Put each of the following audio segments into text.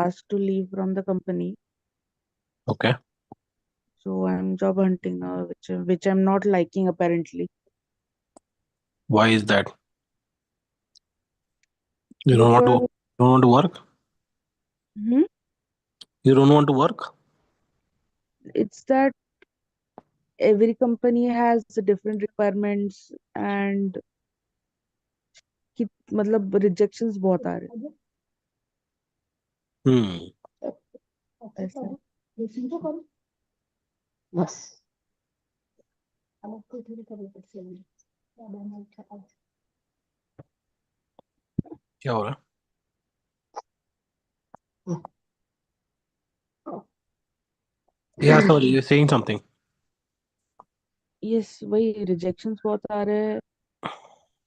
asked to leave from the company. Okay. So I'm job hunting now, which I'm not liking apparently. Why is that? You don't want to. Because Don't want to work. hmm, You don't want to work. it's that every company has different requirements and कि मतलब rejections बहुत आ रहे Hmm. हैं ऐसा. क्या हो रहा है? Yeah. Sorry. You're saying something. Yes, वही rejections बहुत आ रहे हैं.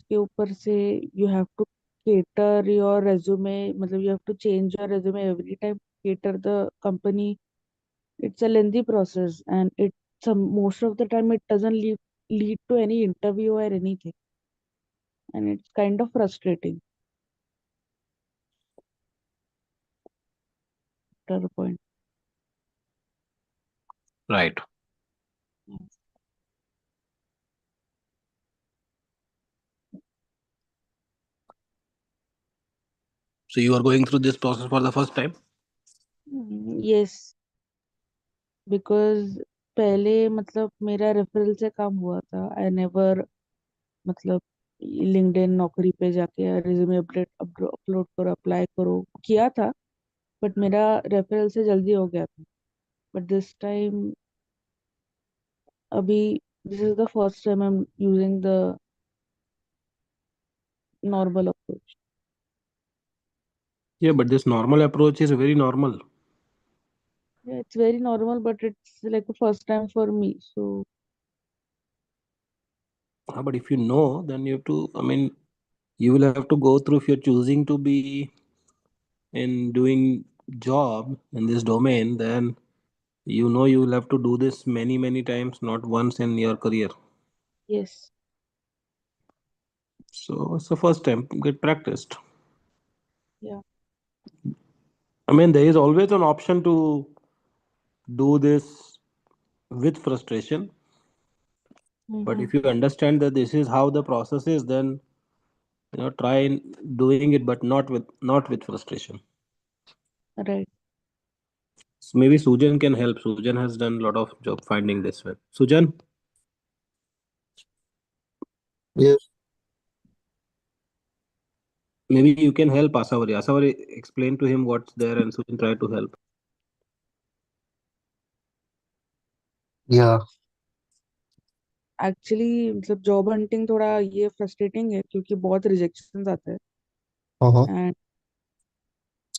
के ऊपर से you have to cater your resume, मतलब you have to change your resume every time, cater the company. It's a lengthy process and most of the time it doesn't lead to any interview or anything, and it's kind of frustrating after a point. Right. So you are going through this process for the first time. Yes, because पहले मतलब मेरा referral से काम हुआ था. I never मतलब LinkedIn नौकरी पे जाके रिज्यूमे अपलोड करो, अप्लाई करो किया था, बट मेरा रेफरल से जल्दी हो गया था. बट दिस टाइम अभी this is the first time I am using the normal approach. Yeah, but this normal approach is very normal. Yeah, it's very normal, but it's like the first time for me. So But if you know, then you have to. I mean, you will have to go through if you're choosing to be in doing job in this domain. Then you know you will have to do this many times, not once in your career. yes, So it's the first time. Get practiced. yeah. I mean, there is always an option to do this with frustration. But Mm-hmm. if you understand that this is how the process is, then try doing it, but not with frustration. Right. So maybe Sujan can help. Sujan has done a lot of job finding this way. Sujan, Yes. maybe you can help Asavari. Asavari, explain to him what's there, and Sujan try to help. Yeah. Actually मतलब job hunting थोड़ा ये frustrating है क्योंकि बहुत rejections आते हैं. Uh-huh. And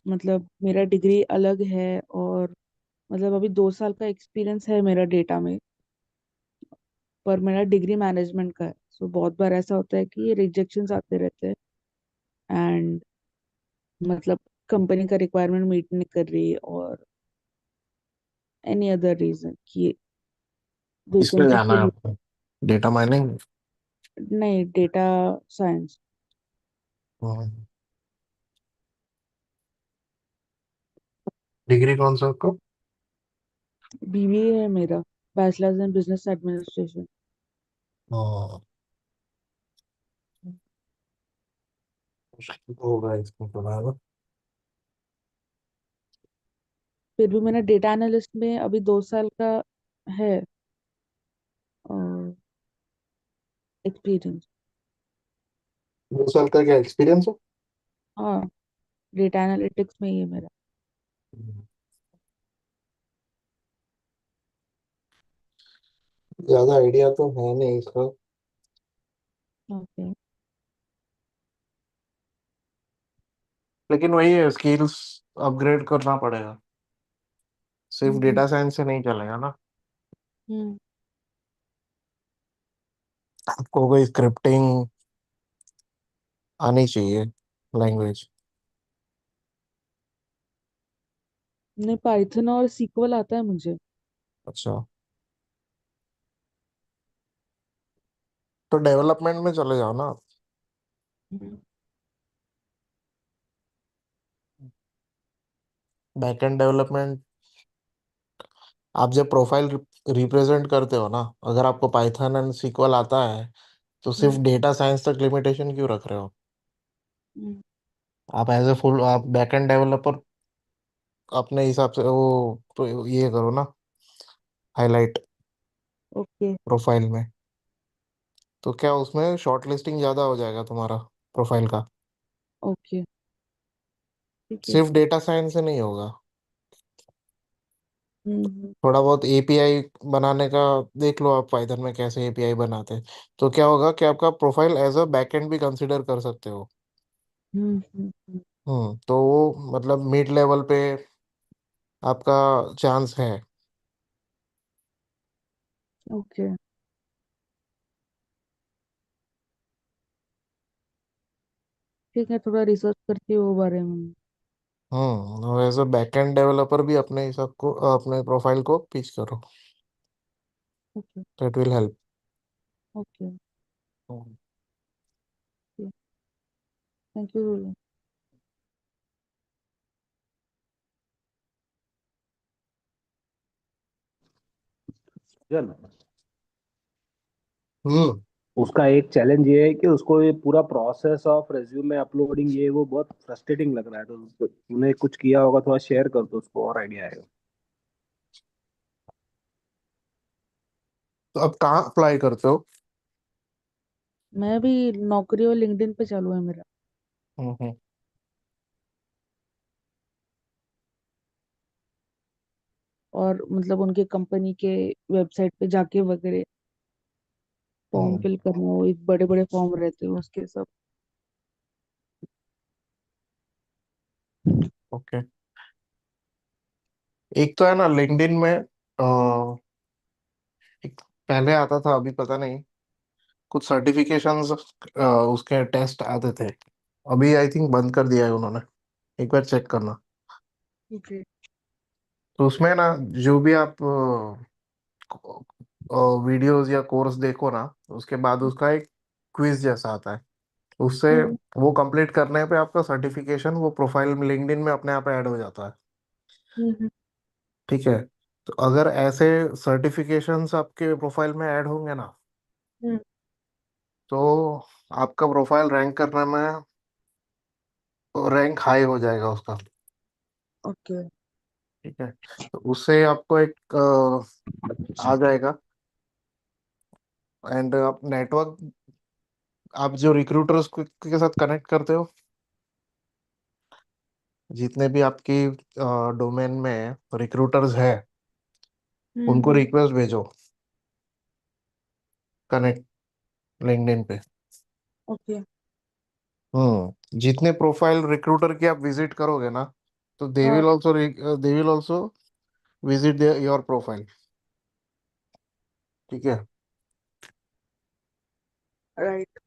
मतलब मेरा डिग्री अलग है, और मतलब अभी 2 साल का एक्सपीरियंस है मेरा डेटा में, पर मेरा डिग्री मैनेजमेंट का है. सो बहुत बार ऐसा होता है कि ये रिजेक्शंस आते रहते हैं, एंड मतलब कंपनी का रिक्वायरमेंट मीट नहीं कर रही, और एनी अदर रीजन कि इसमें वैकेंसी जाना है फिल. आपको डेटा माइनिंग। नहीं, डेटा साइंस. डिग्री कौन सा आपको? बीबीए है मेरा, बैचलर्स इन बिजनेस एडमिनिस्ट्रेशन. हाँ, होगा इसमें तो ना। फिर भी मेरा डेटा एनालिस्ट में अभी 2 साल का है एक्सपीरियंस. 2 साल का क्या एक्सपीरियंस है? हाँ, डेटा एनालिटिक्स में ही है मेरा. ज्यादा आइडिया तो है नहीं इसका, ओके. लेकिन वही है, स्किल्स अपग्रेड करना पड़ेगा। सिर्फ हम्म. डेटा साइंस से नहीं चलेगा ना। हम्म. आपको कोई स्क्रिप्टिंग आनी चाहिए, लैंग्वेज। नहीं, पाइथन और सीक्वल आता है मुझे. अच्छा, तो डेवलपमेंट में चले जाओ ना। हम्म. बैकएंड डेवलपमेंट, आप जब प्रोफाइल रिप्रेजेंट करते हो ना, अगर आपको पाइथन एंड सीक्वल आता है तो सिर्फ हम्म, डेटा साइंस तक लिमिटेशन क्यों रख रहे हो? हम्म, आप एज ए फुल आप बैकएंड डेवलपर अपने हिसाब से वो तो ये करो ना, हाईलाइट ओके। प्रोफाइल में। तो क्या उसमें शॉर्ट लिस्टिंग ज़्यादा हो जाएगा तुम्हारा प्रोफाइल का। ओके, ठीक है। सिर्फ डेटा साइंस से नहीं होगा। हम्म, थोड़ा बहुत एपीआई बनाने का देख लो आप, पाइथन में कैसे एपीआई बनाते हैं। तो क्या होगा कि आपका प्रोफाइल एज अ बैकएंड भी कंसिडर कर सकते हो। तो वो मतलब मिड लेवल पे आपका चांस है। ओके, ठीक है, थोड़ा रिसर्च करती हूँ वो बारे में। और एज अ बैकएंड डेवलपर भी अपने हिसाब को अपने प्रोफाइल को पिच करो। Okay. That will help. Okay, thank you. है ना। हम्म। उसका एक चैलेंज ये है कि उसको ये पूरा प्रोसेस ऑफ रेज्यूमे अपलोडिंग ये वो बहुत फ्रस्ट्रेटिंग लग रहा है, तो तूने कुछ किया होगा, थोड़ा शेयर कर दो, उसको और आइडिया आएगा। तो अब कहाँ अप्लाई करते हो? मैं भी नौकरी और लिंक्डइन पे चालू है मेरा। हम्म। और मतलब उनके कंपनी के वेबसाइट पे जाके वगैरह फॉर्म हम्म। फिल करना, वो एक बड़े बड़े फॉर्म रहते हैं उसके सब। ओके। एक तो है ना लिंक्डइन में, एक पहले आता था, अभी पता नहीं, कुछ सर्टिफिकेशंस उसके टेस्ट आते थे। अभी आई थिंक बंद कर दिया है उन्होंने। एक बार चेक करना। ओके। तो उसमें ना, जो भी आप वीडियोस या कोर्स देखो ना, उसके बाद उसका एक क्विज जैसा आता है। उससे हम्म, वो कंप्लीट करने पे आपका सर्टिफिकेशन वो प्रोफाइल में लिंक्डइन में अपने आप ऐड हो जाता है। हम्म, ठीक है। तो अगर ऐसे सर्टिफिकेशंस आपके प्रोफाइल में ऐड होंगे ना, हम्म, तो आपका प्रोफाइल रैंक करने में रैंक हाई हो जाएगा उसका। ओके। ठीक है। तो उससे आपको एक आ जाएगा। एंड आप नेटवर्क, आप जो रिक्रूटर्स के साथ कनेक्ट करते हो, जितने भी आपकी डोमेन में रिक्रूटर्स है, उनको हम्म, रिक्वेस्ट भेजो, कनेक्ट लिंक्डइन पे। ओके। जितने प्रोफाइल रिक्रूटर की आप विजिट करोगे ना, तो हाँ, they will also visit your profile. ठीक है। राइट।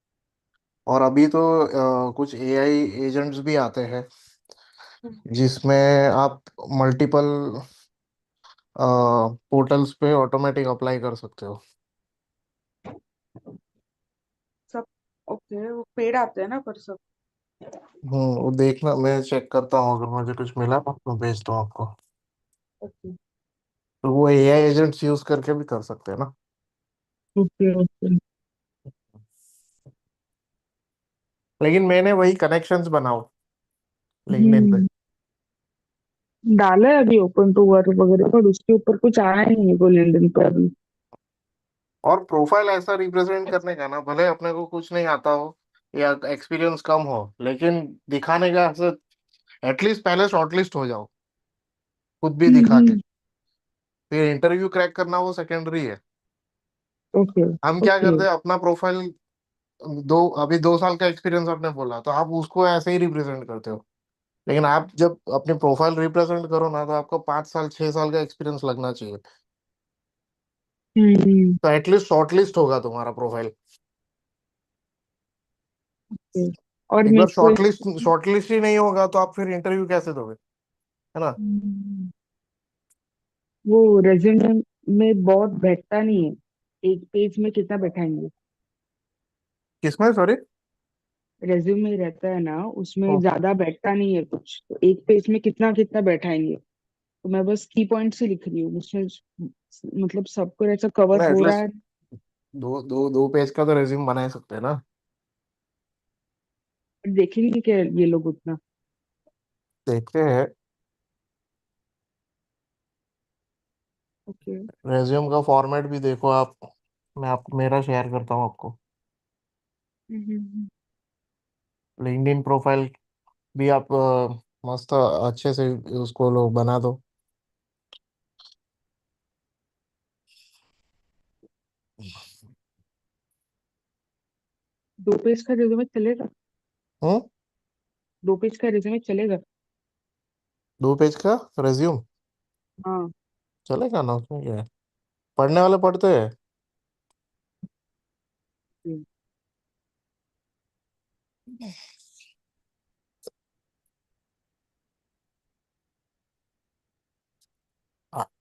और अभी तो कुछ एआई एजेंट्स भी आते हैं, जिसमें आप मल्टीपल पोर्टल्स पे ऑटोमेटिक अप्लाई कर सकते हो। सब ओके, वो पेड़ आते हैं ना पर सब। वो देखना, मैं चेक करता हूँ, अगर मुझे कुछ मिला तो मैं भेजता हूँ आपको। ओके, तो वो एआई एजेंट्स यूज करके भी कर सकते हैं ना। Okay, okay. लेकिन मैंने वही कनेक्शंस बनाओ लिंक्डइन पे। हम्म, डाला है अभी ओपन टू वर्क वगैरह, पर उसके ऊपर कुछ आया ही नहीं को लिंक्डइन पे अभी। और प्रोफाइल ऐसा रिप्रेजेंट करने का ना, भले अपने को कुछ नहीं आता हो या एक्सपीरियंस कम हो, लेकिन दिखाने का एटलीस्ट पहले शॉर्टलिस्ट हो जाओ, खुद भी दिखा के। हम्म, फिर इंटरव्यू क्रैक करना वो सेकेंडरी है। ओके, हम क्या ओके। करते हैं, अपना प्रोफाइल, अभी 2 साल का एक्सपीरियंस आपने बोला तो आप उसको ऐसे ही रिप्रेजेंट करते हो। लेकिन आप जब अपनी प्रोफाइल रिप्रेजेंट करो ना, तो आपको 5 साल 6 साल का एक्सपीरियंस लगना चाहिए। हम्म, तो एटलीस्ट शॉर्टलिस्ट होगा तुम्हारा प्रोफाइल। ओके। और एक मेरे बार को शॉर्टलिस्ट ही नहीं होगा तो आप फिर इंटरव्यू कैसे दोगे? है ना। हम्म, वो रेज्यूमे में बहुत बैठता नहीं है। एक पेज में कितना बैठाएंगे? किसमें, सॉरी? रेज्यूमे रहता है ना, उसमें हम्म, ज्यादा बैठता नहीं है कुछ, तो एक पेज में कितना कितना बैठाएंगे। तो मैं बस की पॉइंट्स ही लिख रही हूँ उसमें, मतलब सब कुछ ऐसा कवर नहीं हो रहा एटलीस्ट है। दो पेज का तो रेज्यूम बना ही सकते हैं ना। देखेंगे क्या ये लोग उतना? देखते हैं। ओके। रेज्यूम का फॉर्मेट भी देखो आप। मैं आप मेरा शेयर करता हूँ आपको। लिंक्डइन प्रोफाइल भी आप मस्त अच्छे से उसको लोग बना दो। 2 पेज का रेज्यूमे चलेगा? हम्म। 2 पेज का रेज्यूमे चलेगा? 2 पेज का रेज्यूम हाँ। चलेगा ना, उसमें क्या है। पढ़ने वाले पढ़ते हैं। हम्म।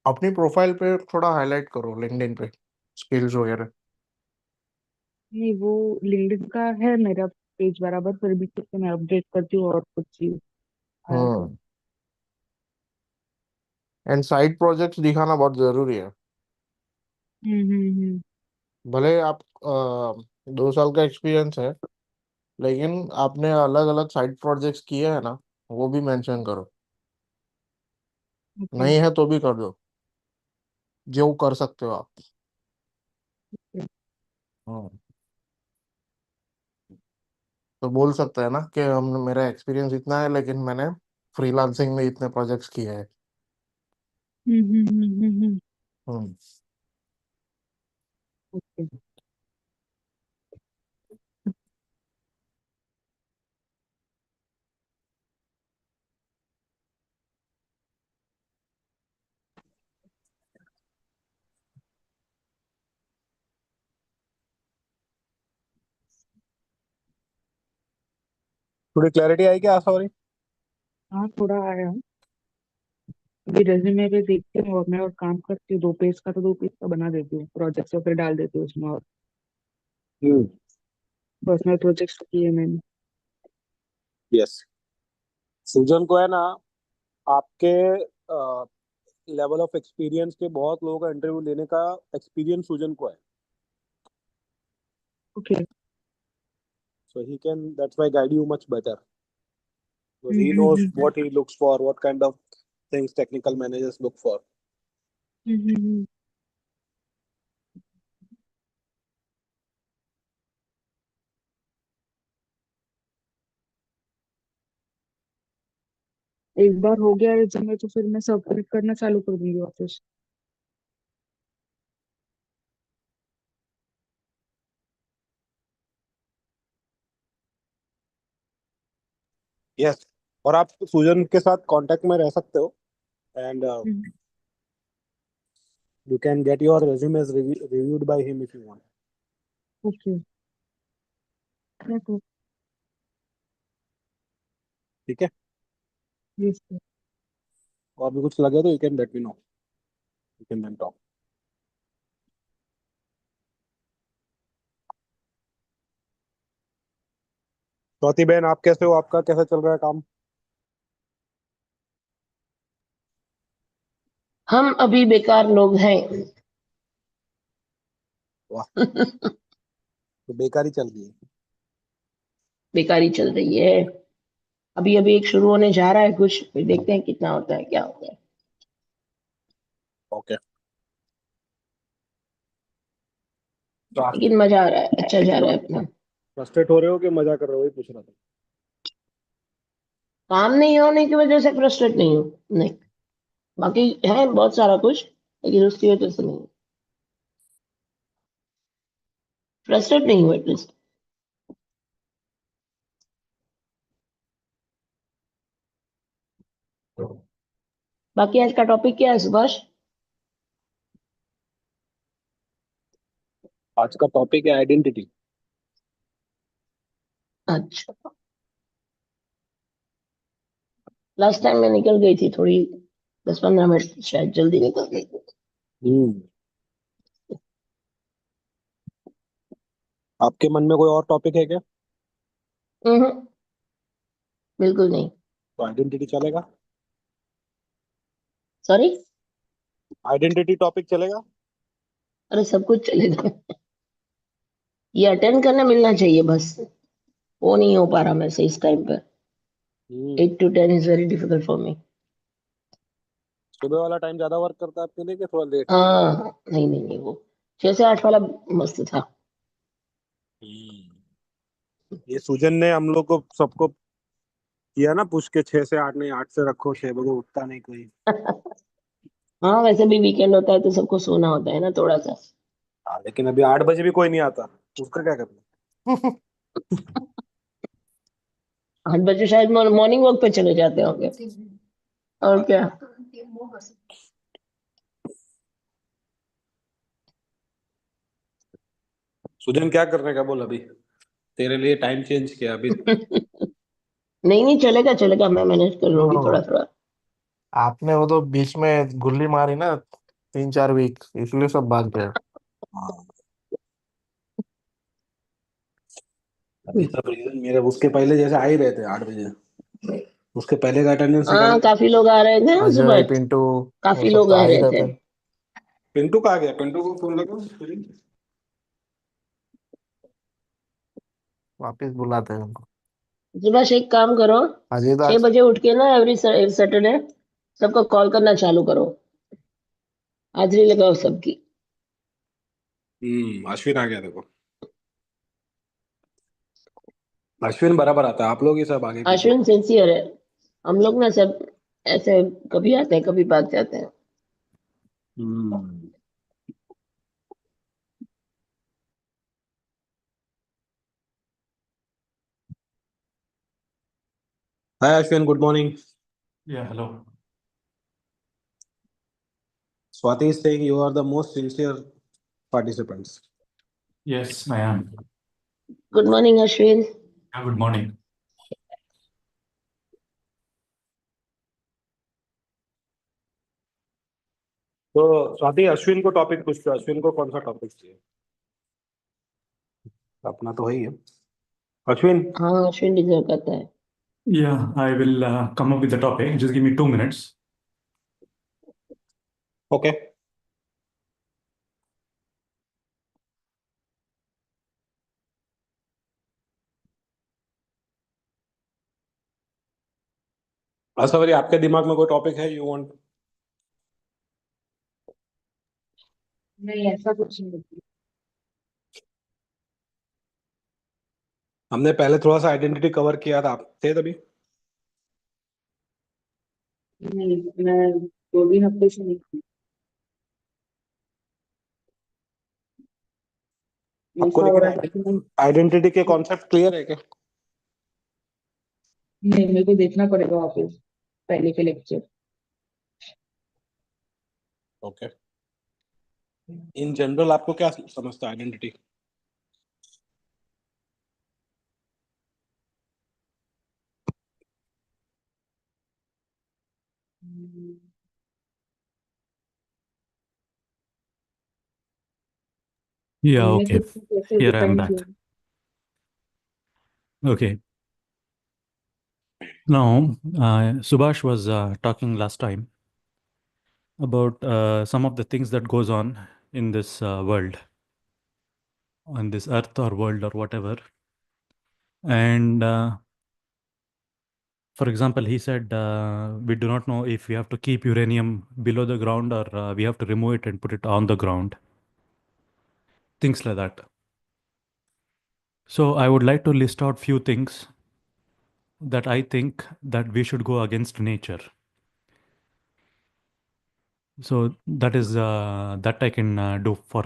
अपनी प्रोफाइल पे थोड़ा हाईलाइट करो लिंक्डइन पे स्किल्स वगैरह। नहीं, वो लिंक्डइन का है मेरा पेज बराबर, फिर भी तो मैं अपडेट करती हूँ और कुछ चीज आया तो। हम्म। एंड साइड प्रोजेक्ट्स दिखाना बहुत जरूरी है। हम्म। भले आप 2 साल का एक्सपीरियंस है, लेकिन आपने अलग अलग साइड प्रोजेक्ट्स किए हैं ना, वो भी मेंशन करो। ओके। नहीं है तो भी कर दो, जो कर सकते हो आप। हम्म। तो बोल सकते हैं ना कि हम मेरा एक्सपीरियंस इतना है, लेकिन मैंने फ्रीलांसिंग में इतने प्रोजेक्ट्स किए हैं। हम्म। हम्म। ओके। थोड़ी क्लैरिटी आई क्या आशा हो रही? हाँ, थोड़ा आया हूँ। अभी रेज्यूमे पे देखती हूँ और मैं और काम करती हूँ, 2 पेज का तो 2 पेज का बना देती हूँ, प्रोजेक्ट्स वगैरह डाल देती हूँ उसमें, और हम्म। पर्सनल प्रोजेक्ट्स तो किए मैंने। यस। सृजन को है ना, आपके लेवल ऑफ एक्सपीरियंस के बहुत लोगों का इंटरव्यू लेने का एक्सपीरियंस सृजन को है. Okay. So he can, that's why guide you much better. Because he knows hmm. what he looks for, what kind of things technical managers look for. हम्म। एक बार हो गया रेज्यूमे तो फिर मैं सबमिट करना चालू कर दूंगी वापस। Yes. और आप सुजन के साथ कांटेक्ट में रह सकते हो, and you can get your resumes reviewed by him if you want. Okay. ठीक है. यस। और भी कुछ लगे तो you can let me know. You can then talk. Swati बहन, आप कैसे हो? आपका कैसा चल रहा है काम? हम अभी बेकार लोग हैं। वाह. तो बेकारी चल रही है. बेकारी चल रही है। अभी अभी एक शुरू होने जा रहा है कुछ, फिर देखते हैं कितना होता है, क्या होता है। ओके. लेकिन मजा आ रहा है, अच्छा जा रहा है अपना। फ्रस्ट्रेट हो रहे हो कि मजा कर रहे हो, वही पूछ रहा था. काम नहीं होने की वजह से फ्रस्ट्रेट नहीं हूँ, नहीं। बाकी है बहुत सारा कुछ, लेकिन उसकी वजह से नहीं। फ्रस्ट्रेट नहीं हूँ एटलीस्ट। बाकी आज का टॉपिक क्या है सुभाष? आज का टॉपिक है आइडेंटिटी. अच्छा। लास्ट टाइम मैं निकल गई थी थोड़ी, 10-15 मिनट शायद जल्दी निकल गई थी। हम्म. आपके मन में कोई और टॉपिक है क्या? हम्म, बिल्कुल नहीं। तो आइडेंटिटी चलेगा? सॉरी। आइडेंटिटी टॉपिक चलेगा? अरे सब कुछ चलेगा। ये अटेंड करने मिलना चाहिए बस। वो नहीं हो पा रहा मेरे से इस टाइम पे। हम्म 8 to 10 is very difficult for me. सुबह वाला टाइम ज्यादा वर्क करता है आपके लिए कि थोड़ा लेट? हाँ, नहीं नहीं नहीं, वो 6 से 8 वाला मस्त था। हम्म ये सुजन ने हम लोग को सबको किया ना पुश के 6 से 8 नहीं, 8 से रखो, 6 बजे उठता नहीं कोई। हाँ, वैसे भी वीकेंड होता है तो सबको सोना होता है ना थोड़ा सा। हाँ, लेकिन अभी 8 बजे भी कोई नहीं आता, उसका क्या करना? 8 बजे शायद मॉर्निंग वॉक पे चले जाते होंगे। और क्या। सुजन क्या करने का बोल अभी? तेरे लिए टाइम चेंज किया अभी। नहीं नहीं, चलेगा चलेगा, मैं मैनेज कर लूंगी नो, थोड़ा थोड़ा। आपने वो तो बीच में गुल्ली मारी ना 3-4 वीक, इसलिए सब भाग गए। हाँ, अभी सब रीजन मेरे उसके पहले जैसे आ ही रहे थे 8 बजे, उसके पहले का अटेंडेंस निकाल हाँ, के। काफी लोग आ रहे थे ना अजय, सुबह। पिंटू, वो काफी सब लोग तो आ आ ही रहे थे। रहते। पिंटू कहाँ गया? पिंटू को फोन लगा? वापिस बुलाते हैं उनको। सुबह एक काम करो। अजय तो 6 बजे उठ के ना एवरी सैटरडे सबको कॉल करना चालू करो। हाजिरी लगाओ सबकी। अश्विन आ गया देखो। अश्विन बराबर आता है, आप लोग ही सब आगे पीछे। अश्विन सिंसियर है। हम लोग ना सब ऐसे कभी आते हैं कभी भाग जाते हैं। Hmm hi Ashwin, good morning. Yeah, hello. Swati is saying you are the most sincere participants. Yes, I am. Good morning Ashwin. Yeah, good morning. तो स्वाति, अश्विन को टॉपिक पूछ लो, अश्विन को कौन सा टॉपिक चाहिए? अपना तो है ही है। अश्विन। हाँ, अश्विन डिजर्व करता है। Yeah, I will come up with the topic. Just give me 2 minutes. Okay. अच्छा भाई, आपके दिमाग में कोई टॉपिक है यू वांट? नहीं, ऐसा कुछ नहीं। हमने पहले थोड़ा सा आइडेंटिटी कवर किया था, आप थे तभी? नहीं, मैं 2 दिन हफ्ते से नहीं थी। आपको ऐसा हो लेकिन रहा था कि मैं आइडेंटिटी के कॉन्सेप्ट क्लियर है क्या? नहीं, मेरे को देखना पड़ेगा वापस पहले के लेक्चर। ओके। इन जनरल आपको क्या समझता है आइडेंटिटी? Yeah, हमने okay. खुद को कैसे Here I am define back. किया? Okay. Now, Subhash was talking last time about some of the things that goes on in this world, on this earth or world or whatever. And for example, he said we do not know if we have to keep uranium below the ground or we have to remove it and put it on the ground. Things like that. So I would like to list out few things that I think that we should go against nature. So that is that I can do for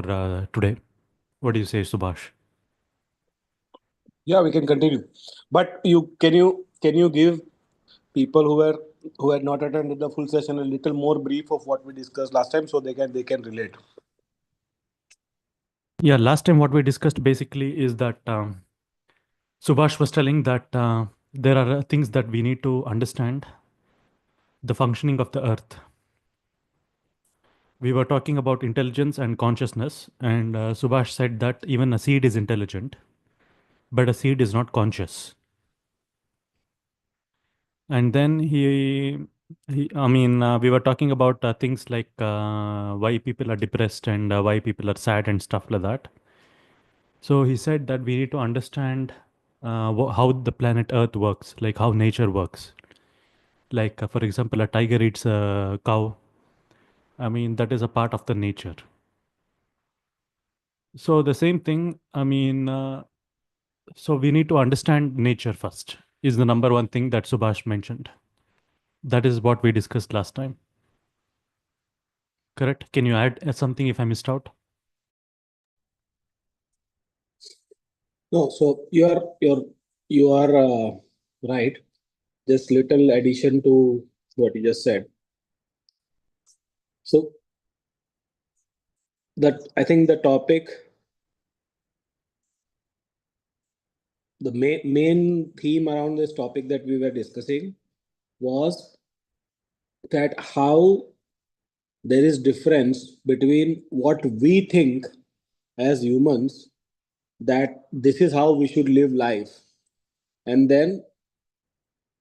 today. What do you say, Subhash? Yeah, we can continue. But you can you give people who had not attended the full session a little more brief of what we discussed last time so they can relate. Yeah, last time what we discussed basically is that Subhash was telling that there are things that we need to understand the functioning of the earth. We were talking about intelligence and consciousness, and Subhash said that even a seed is intelligent, but a seed is not conscious. And then I mean, we were talking about things like why people are depressed and why people are sad and stuff like that. So he said that we need to understand how the planet Earth works, like how nature works. Like, for example, a tiger eats a cow. I mean, that is a part of the nature. So the same thing, I mean, so we need to understand nature first, is the number one thing that Subhash mentioned. That is what we discussed last time. Correct? Can you add something if I missed out? No, so you are right. Just little addition to what you just said. So that I think the topic, the main theme around this topic that we were discussing was that how there is difference between what we think as humans that this is how we should live life, and then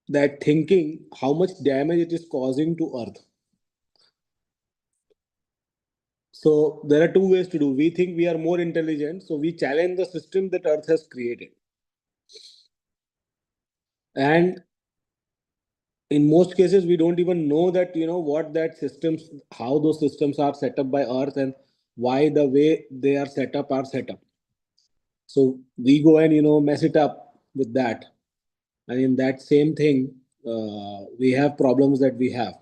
that thinking how much damage it is causing to earth. So there are two ways to do. We think we are more intelligent, so we challenge the system that earth has created, and in most cases we don't even know that what that systems, how those systems are set up by earth, and why the way they are set up. So we go and mess it up with that, and in that same thing we have problems that we have.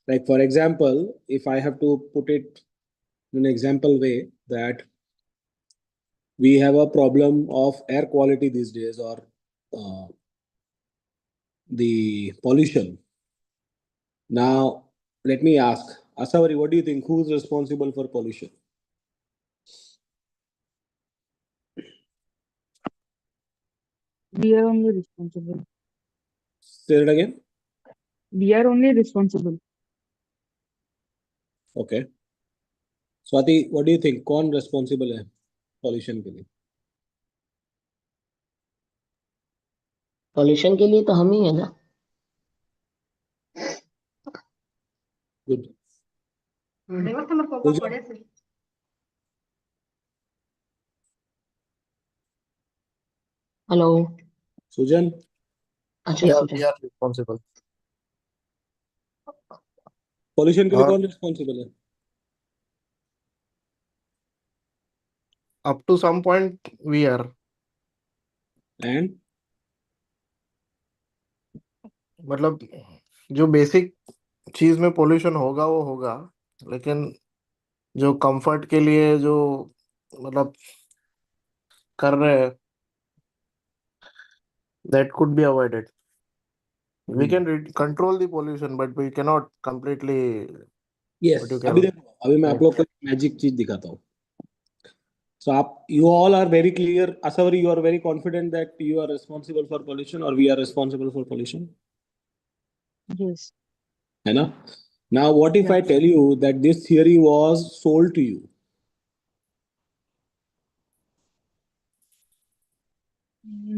Like for example, if I have to put it in an example way, that we have a problem of air quality these days, or uh, the pollution. Now let me ask Asawari, what do you think, who is responsible for pollution? We are only responsible. Say it again. We are only responsible. Okay, Swati, what do you think, कौन responsible है pollution के लिए? Pollution के लिए तो हम ही है ना। Good. Sujan? हेलो। Sujan? अच्छा Yeah, Sujan. we are responsible. pollution के लिए और कौन responsible है? up to some point we are, And मतलब जो बेसिक चीज में पोल्यूशन होगा वो होगा, लेकिन जो कंफर्ट के लिए जो मतलब कर रहे हैं, that could be avoided. We can control the pollution, but we cannot completely, yes, what you अभी can देखो, अभी मैं say. आप लोग को मैजिक चीज दिखाता हूँ. So you all are very clear. Asawari, you are very confident that you are responsible for pollution, or we are responsible for pollution. Yes. है ना? Now, what if Yeah. I tell you that this theory was sold to you?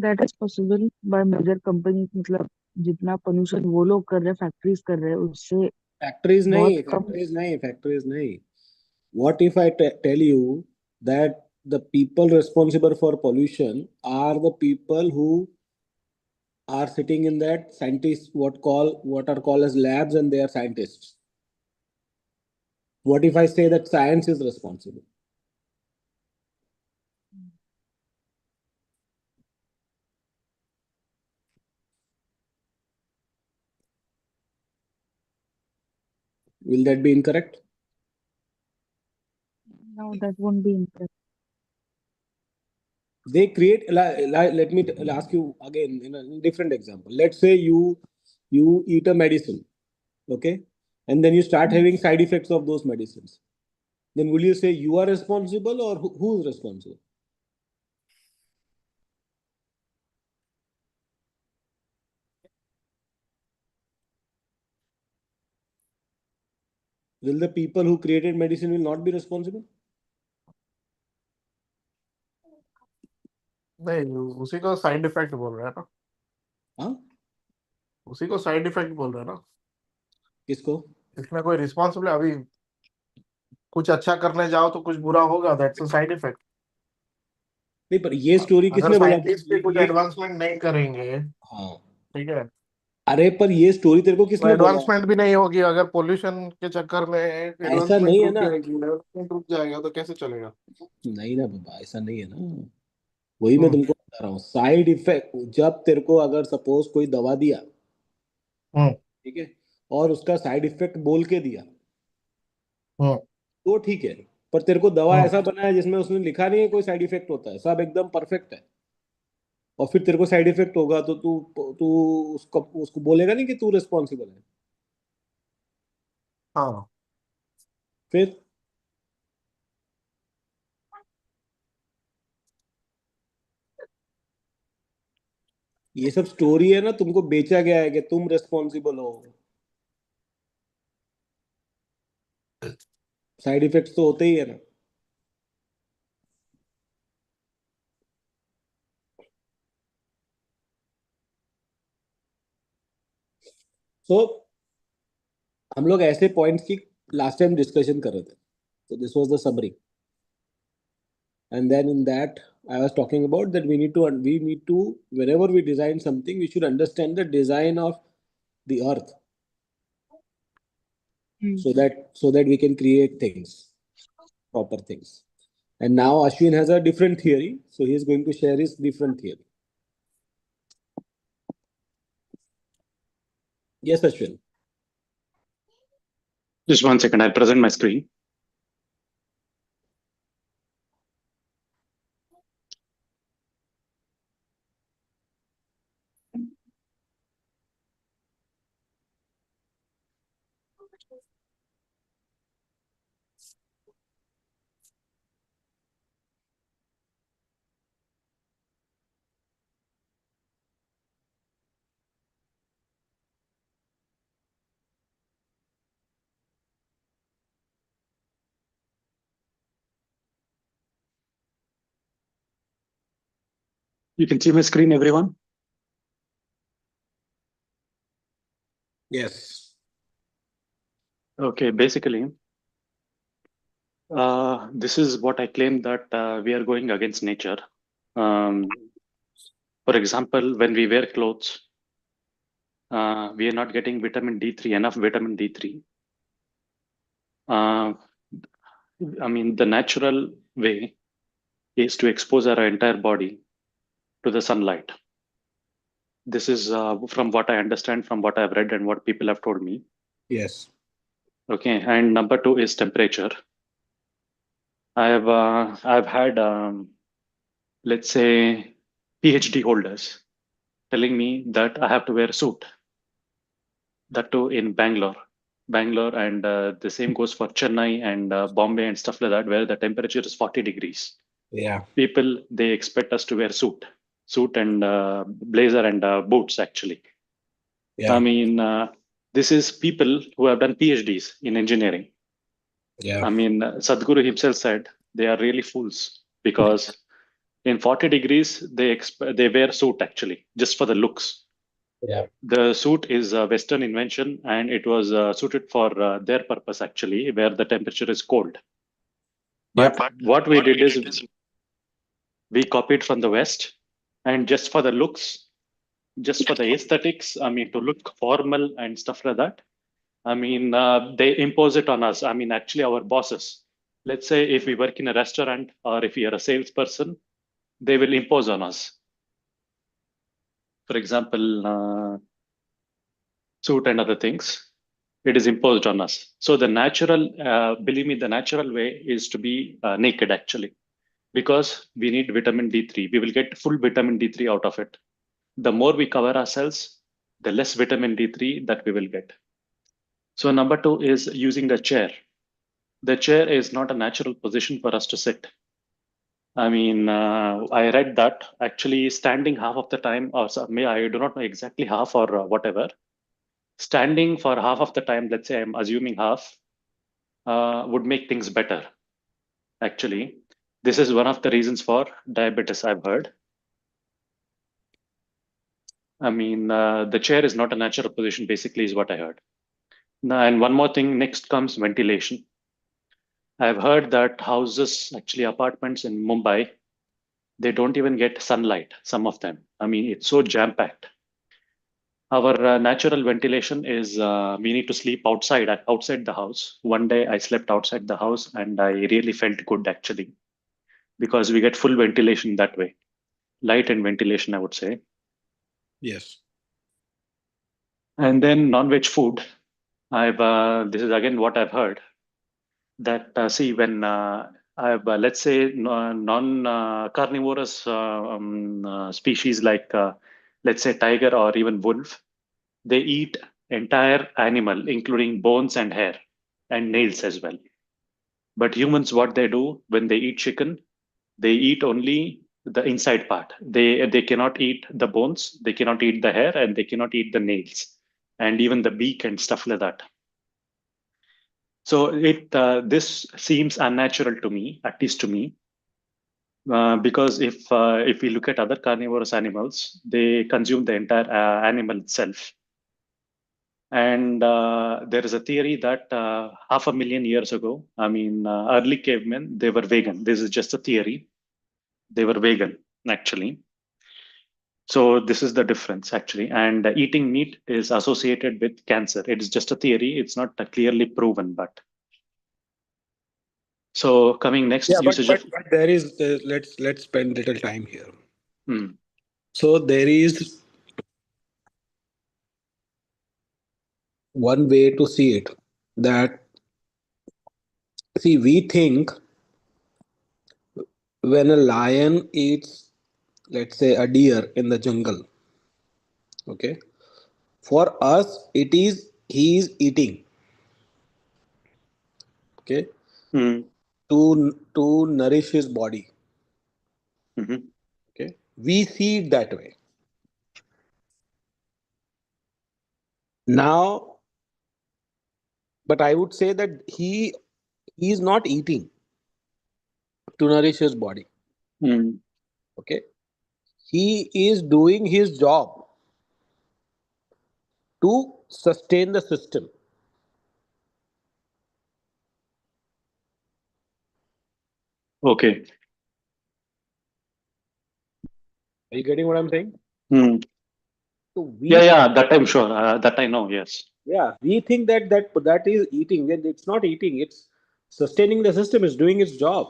That is possible by major companies. मतलब जितना pollution वो लोग कर रहे हैं, factories कर रहे हैं, उससे Factories बहुत nahi, come. factories nahi, factories nahi. What if I tell you that the people responsible for pollution are the people who are sitting in that scientists, what are called as labs, and they are scientists? What if I say that science is responsible? Will that be incorrect? No, that won't be incorrect. They create, let me ask you again in a different example. Let's say you eat a medicine, okay, and then you start having side effects of those medicines. Then will you say you are responsible, or who's responsible? Will the people who created medicine will not be responsible? नहीं, उसी को side effect बोल रहा है ना. Huh? उसी को side effect बोल रहे हैं ना। किसको? इसमें कोई रिस्पॉन्सिबल अभी कुछ अच्छा करने जाओ तो कुछ बुरा होगा, दैट्स अ साइड इफेक्ट। नहीं, पर ये स्टोरी अगर किसने बोला? साइंटिस्ट भी कुछ एडवांसमेंट नहीं करेंगे, हाँ, ठीक है, अरे पर ये स्टोरी तेरे को तो किसने बोला? एडवांसमेंट भी नहीं होगी। अगर पोल्यूशन के चक्कर में ऐसा एडवांसमेंट नहीं है रुक ना। जाएगी, डेवलपमेंट रुक जाएगा तो कैसे चलेगा? नहीं ना बाबा, ऐसा नहीं है ना। वही मैं हम्म। तुमको बता रहा हूँ, साइड इफेक्ट। जब तेरे को अगर सपोज कोई दवा दिया, हम्म। ठीक है, और उसका साइड इफेक्ट बोल के दिया, हम्म। तो ठीक है। पर तेरे को दवा हम्म। ऐसा बनाया जिसमें उसने लिखा नहीं है कोई साइड इफेक्ट होता है, सब एकदम परफेक्ट है, और फिर तेरे को साइड इफेक्ट होगा तो तू तू उसको उसको बोलेगा नहीं कि तू रिस्पॉन्सिबल है? हाँ। फिर ये सब स्टोरी है ना, तुमको बेचा गया है कि तुम रिस्पॉन्सिबल हो। साइड इफेक्ट्स तो होते ही है ना। सो हम लोग ऐसे पॉइंट्स की लास्ट टाइम डिस्कशन कर रहे थे, तो this was the summary, and then in that I was talking about that we need to whenever we design something, we should understand the design of the earth, so that we can create things, proper things. And now Ashwin has a different theory, so he is going to share his different theory. Yes, Ashwin. Just 1 second, I'll present my screen. You can see my screen, everyone? Yes. Okay, basically, this is what I claim that we are going against nature. For example, when we wear clothes, we are not getting vitamin D3, enough vitamin D3. Uh, I mean, the natural way is to expose our entire body to the sunlight. This is from what I understand, from what I've read, and what people have told me. Yes. Okay, and number two is temperature. I've had let's say PhD holders telling me that I have to wear a suit. That too in Bangalore, and the same goes for Chennai and Bombay and stuff like that, where the temperature is 40 degrees. Yeah. People, they expect us to wear suit and blazer and boots. Actually, I Yeah. mean, this is people who have done PhDs in engineering. Yeah. I mean, Sadhguru himself said they are really fools because in 40 degrees they wear suit actually just for the looks. Yeah. The suit is a Western invention and it was suited for their purpose actually, where the temperature is cold. Yep. But what we did is we copied from the West, and just for the looks, just for the aesthetics, I mean, to look formal and stuff like that, I mean, they impose it on us. I mean, actually, our bosses. Let's say if we work in a restaurant or if we are a salesperson, they will impose on us. For example, suit and other things, it is imposed on us. So the natural, believe me, the natural way is to be naked actually, because we need vitamin D3. We will get full vitamin D3 out of it. The more we cover ourselves, the less vitamin D3 that we will get. So number two is using a chair. The chair is not a natural position for us to sit. I mean, I read that actually standing half of the time, or I do not know exactly half or whatever, standing for half of the time, let's say I'm assuming half, would make things better. Actually, this is one of the reasons for diabetes, I've heard. I mean, the chair is not a natural position, basically, is what I heard. Now, and one more thing, next comes ventilation. I've heard that houses, actually apartments in Mumbai, they don't even get sunlight, some of them. I mean, it's so jam-packed. Our natural ventilation is we need to sleep outside the house. One day I slept outside the house and I really felt good actually because we get full ventilation that way, light and ventilation, I would say. Yes. And then non-veg food. I've this is again what I've heard that see when I've let's say non carnivorous species like let's say tiger or even wolf, they eat entire animal, including bones and hair and nails as well. But humans, what they do when they eat chicken, they eat only the inside part. They cannot eat the bones, they cannot eat the hair, and they cannot eat the nails, and even the beak and stuff like that. So it this seems unnatural to me, at least to me, because if we look at other carnivorous animals, they consume the entire animal itself. And there is a theory that 500,000 years ago, I mean, early cavemen, they were vegan. This is just a theory. They were vegan, actually. So this is the difference, actually. And eating meat is associated with cancer. It is just a theory. It's not clearly proven, but so coming next, Yeah, usage of. but there is let's spend little time here. Hmm, So there is one way to see it, that see, we think when a lion eats, let's say, a deer in the jungle, okay, for us it is he is eating, okay, hmm, to nourish his body, mhm. okay, we see it that way. Now, but I would say that he is not eating to nourish his body, Hmm. okay, he is doing his job to sustain the system. Okay. Are you getting what I'm saying? Hmm. So Yeah, we, yeah, that I'm sure. That I know, yes. yeah, we think that is eating. When it's not eating, it's sustaining the system. It's doing its job.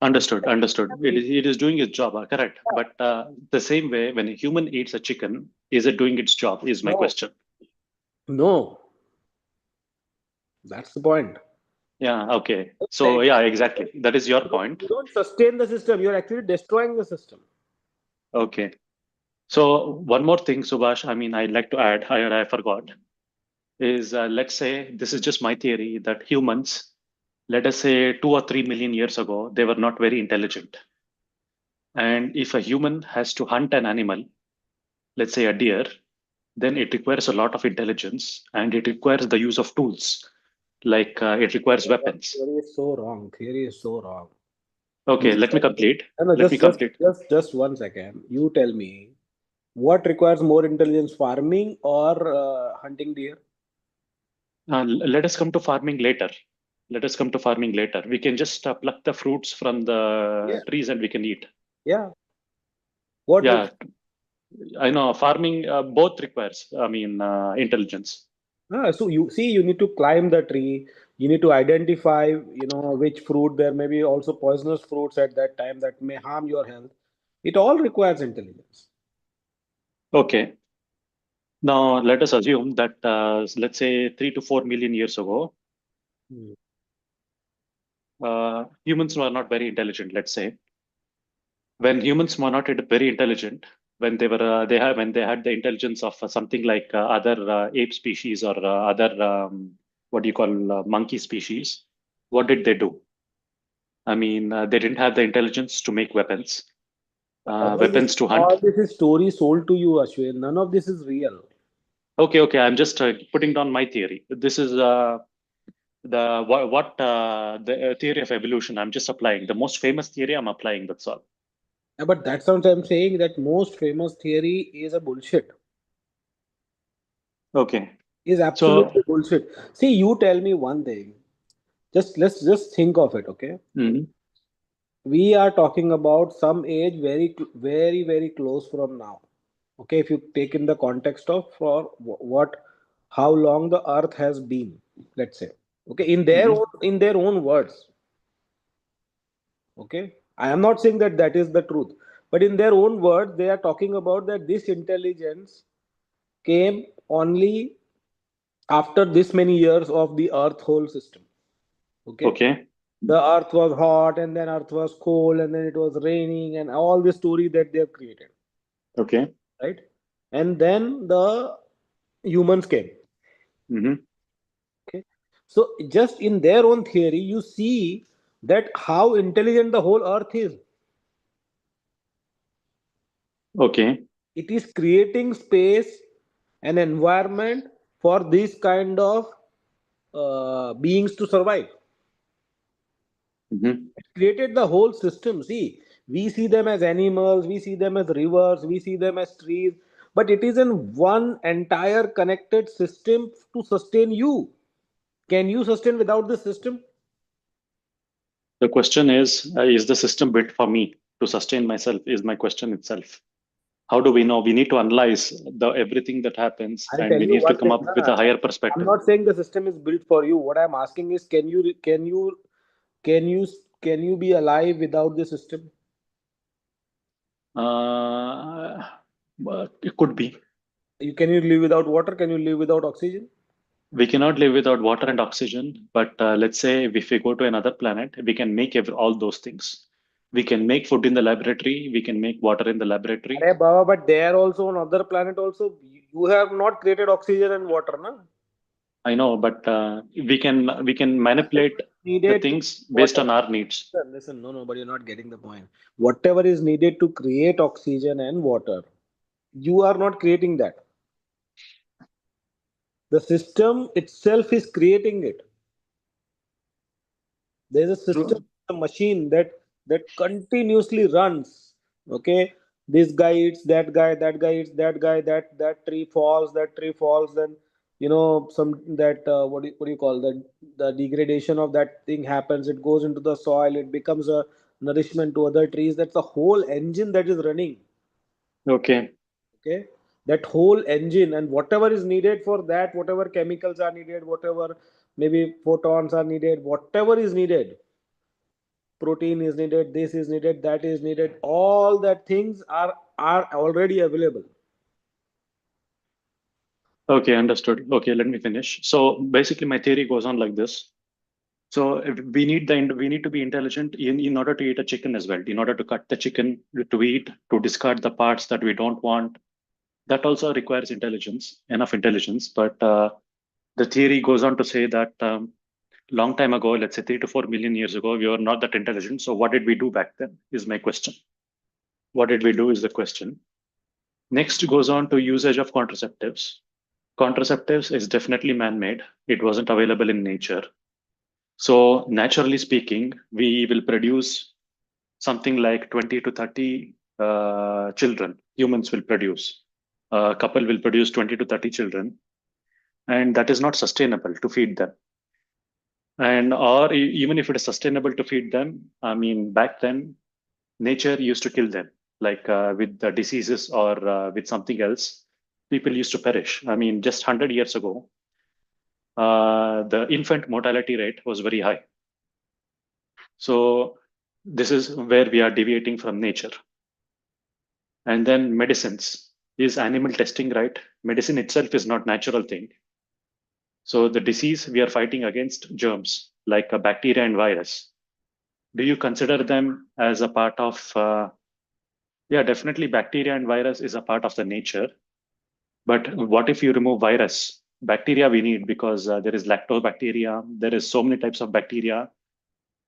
Understood, understood. It is doing its job, correct. But the same way, when a human eats a chicken, is it doing its job? Is my No, question. no, that's the point. Yeah, okay. So Like, yeah, exactly. That is your point. you don't sustain the system. You're actually destroying the system. Okay. So one more thing, Subhash, I mean, I'd like to add, I forgot, is let's say this is just my theory that humans, let us say 2 or 3 million years ago, they were not very intelligent. And if a human has to hunt an animal, let's say a deer, then it requires a lot of intelligence and it requires the use of tools, like it requires Your weapons. theory is so wrong. Theory is so wrong. You Okay, let me tell me. complete. No, no, Let me complete. just 1 second. You tell me what requires more intelligence, farming or hunting deer? Let us come to farming later. Let us come to farming later. We can just pluck the fruits from Yeah, the trees and we can eat. yeah. What Yeah, requires? I know farming both requires, I mean, intelligence. So you see, you need to climb the tree. You need to identify, which fruit, there may be also poisonous fruits at that time that may harm your health. It all requires intelligence. Okay. Now let us assume that, let's say 3 to 4 million years ago, Hmm. humans were not very intelligent. Let's say when humans were not very intelligent, when when they had the intelligence of something like other ape species or other what do you call monkey species, what did they do? I mean, they didn't have the intelligence to make weapons, weapons to hunt. All this is story sold to you, Ashwin. None of this is real. Okay, okay. I'm just putting down my theory. This is the theory of evolution. I'm just applying the most famous theory. I'm applying. That's all. Yeah, but that's what I'm saying, that most famous theory is a bullshit. Okay. Is absolutely So, bullshit. See, you tell me one thing. Just let's just think of it, okay? mhm, We are talking about some age very close from now. Okay, if you take in the context of for what, how long the earth has been, let's say, okay, mhm. in their own words, okay, I am not saying that that is the truth, but in their own words they are talking about that this intelligence came only after this many years of the earth whole system. Okay, Okay. the earth was hot and then earth was cold and then it was raining and all the story that they have created, Okay. right? And then the humans came. Hmm. Okay, so just in their own theory you see that how intelligent the whole earth is. Okay. It is creating space and environment for this kind of beings to survive. Hmm. It created the whole system. See, we see them as animals, we see them as rivers, we see them as trees, but it is in one entire connected system to sustain you. Can you sustain without this system? The question is the system built for me to sustain myself? Is my question itself. How do we know? We need to analyze the everything that happens, I'll and tell we you need to one come thing. up Na, with a higher I'm perspective. not saying the system is built for you. What I'm asking is, can you can you be alive without the system? But it could be. You can you live without water? Can you live without oxygen? We cannot live without water and oxygen, but let's say if we go to another planet, we can make all those things. We can make food in the laboratory. We can make water in the laboratory. Arey Baba, but there also on other planet also you have not created oxygen and water, na? I know, but we can manipulate the Needed to things based whatever. on our needs. Listen, no, but you're not getting the point. Whatever is needed to create oxygen and water, you are not creating that. The system itself is creating it. There's a system, True. a machine that continuously runs. Okay, this guy eats that guy, that guy eats that guy, that tree falls, that tree falls, then some that what do you call that, the degradation of that thing happens, it goes into the soil, it becomes a nourishment to other trees. That's the whole engine that is running. Okay. Okay, that whole engine, and whatever is needed for that, whatever chemicals are needed, whatever maybe photons are needed, whatever is needed, protein is needed, this is needed, that is needed, all that things are already available. Okay, understood. Okay, let me finish. So basically, my theory goes on like this. So we need to be intelligent in order to eat a chicken as well. In order to cut the chicken to eat, to discard the parts that we don't want, that also requires intelligence, enough intelligence. But the theory goes on to say that long time ago, let's say 3 to 4 million years ago, we were not that intelligent. So what did we do back then? Is my question. What did we do? Is the question. Next goes on to usage of contraceptives. Contraceptives is definitely man-made. It wasn't available in nature. So naturally speaking, we will produce something like 20 to 30 children. Humans will produce. A couple will produce 20 to 30 children, and that is not sustainable to feed them. And or even if it is sustainable to feed them, I mean, back then nature used to kill them, like with the diseases or with something else. People used to perish. I mean, just 100 years ago, the infant mortality rate was very high. So this is where we are deviating from nature. And then medicines. Is animal testing right? Medicine itself is not natural thing. So the disease we are fighting against germs like a bacteria and virus. Do you consider them as a part of? Yeah, definitely bacteria and virus is a part of the nature. But what if you remove virus? Bacteria we need because there is lactobacteria. There is so many types of bacteria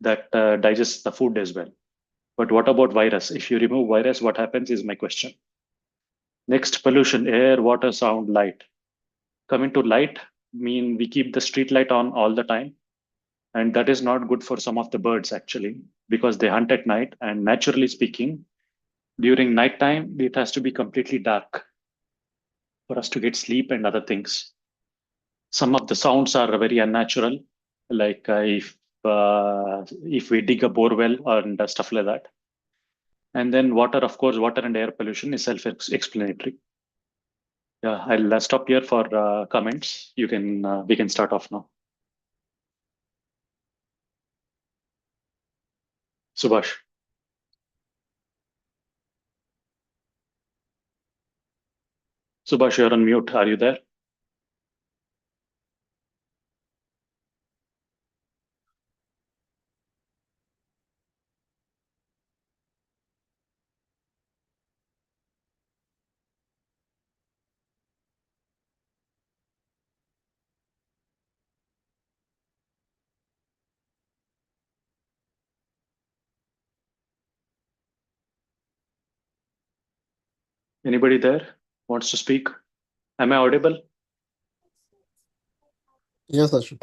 that digest the food as well. But what about virus? If you remove virus, what happens is my question. Next, pollution, air, water, sound, light. Coming to light, mean we keep the street light on all the time, and that is not good for some of the birds actually because they hunt at night. And naturally speaking, During night time, it has to be completely dark for us to get sleep and other things. Some of the sounds are very unnatural, like if we dig a bore well and stuff like that. And then water, of course, water and air pollution is self-explanatory. Yeah, I'll stop here for comments. You can we can start off now. Subhash. Subhash, you're on mute. Are you there? Anybody there wants to speak? Am I audible? Yes, Ashwin.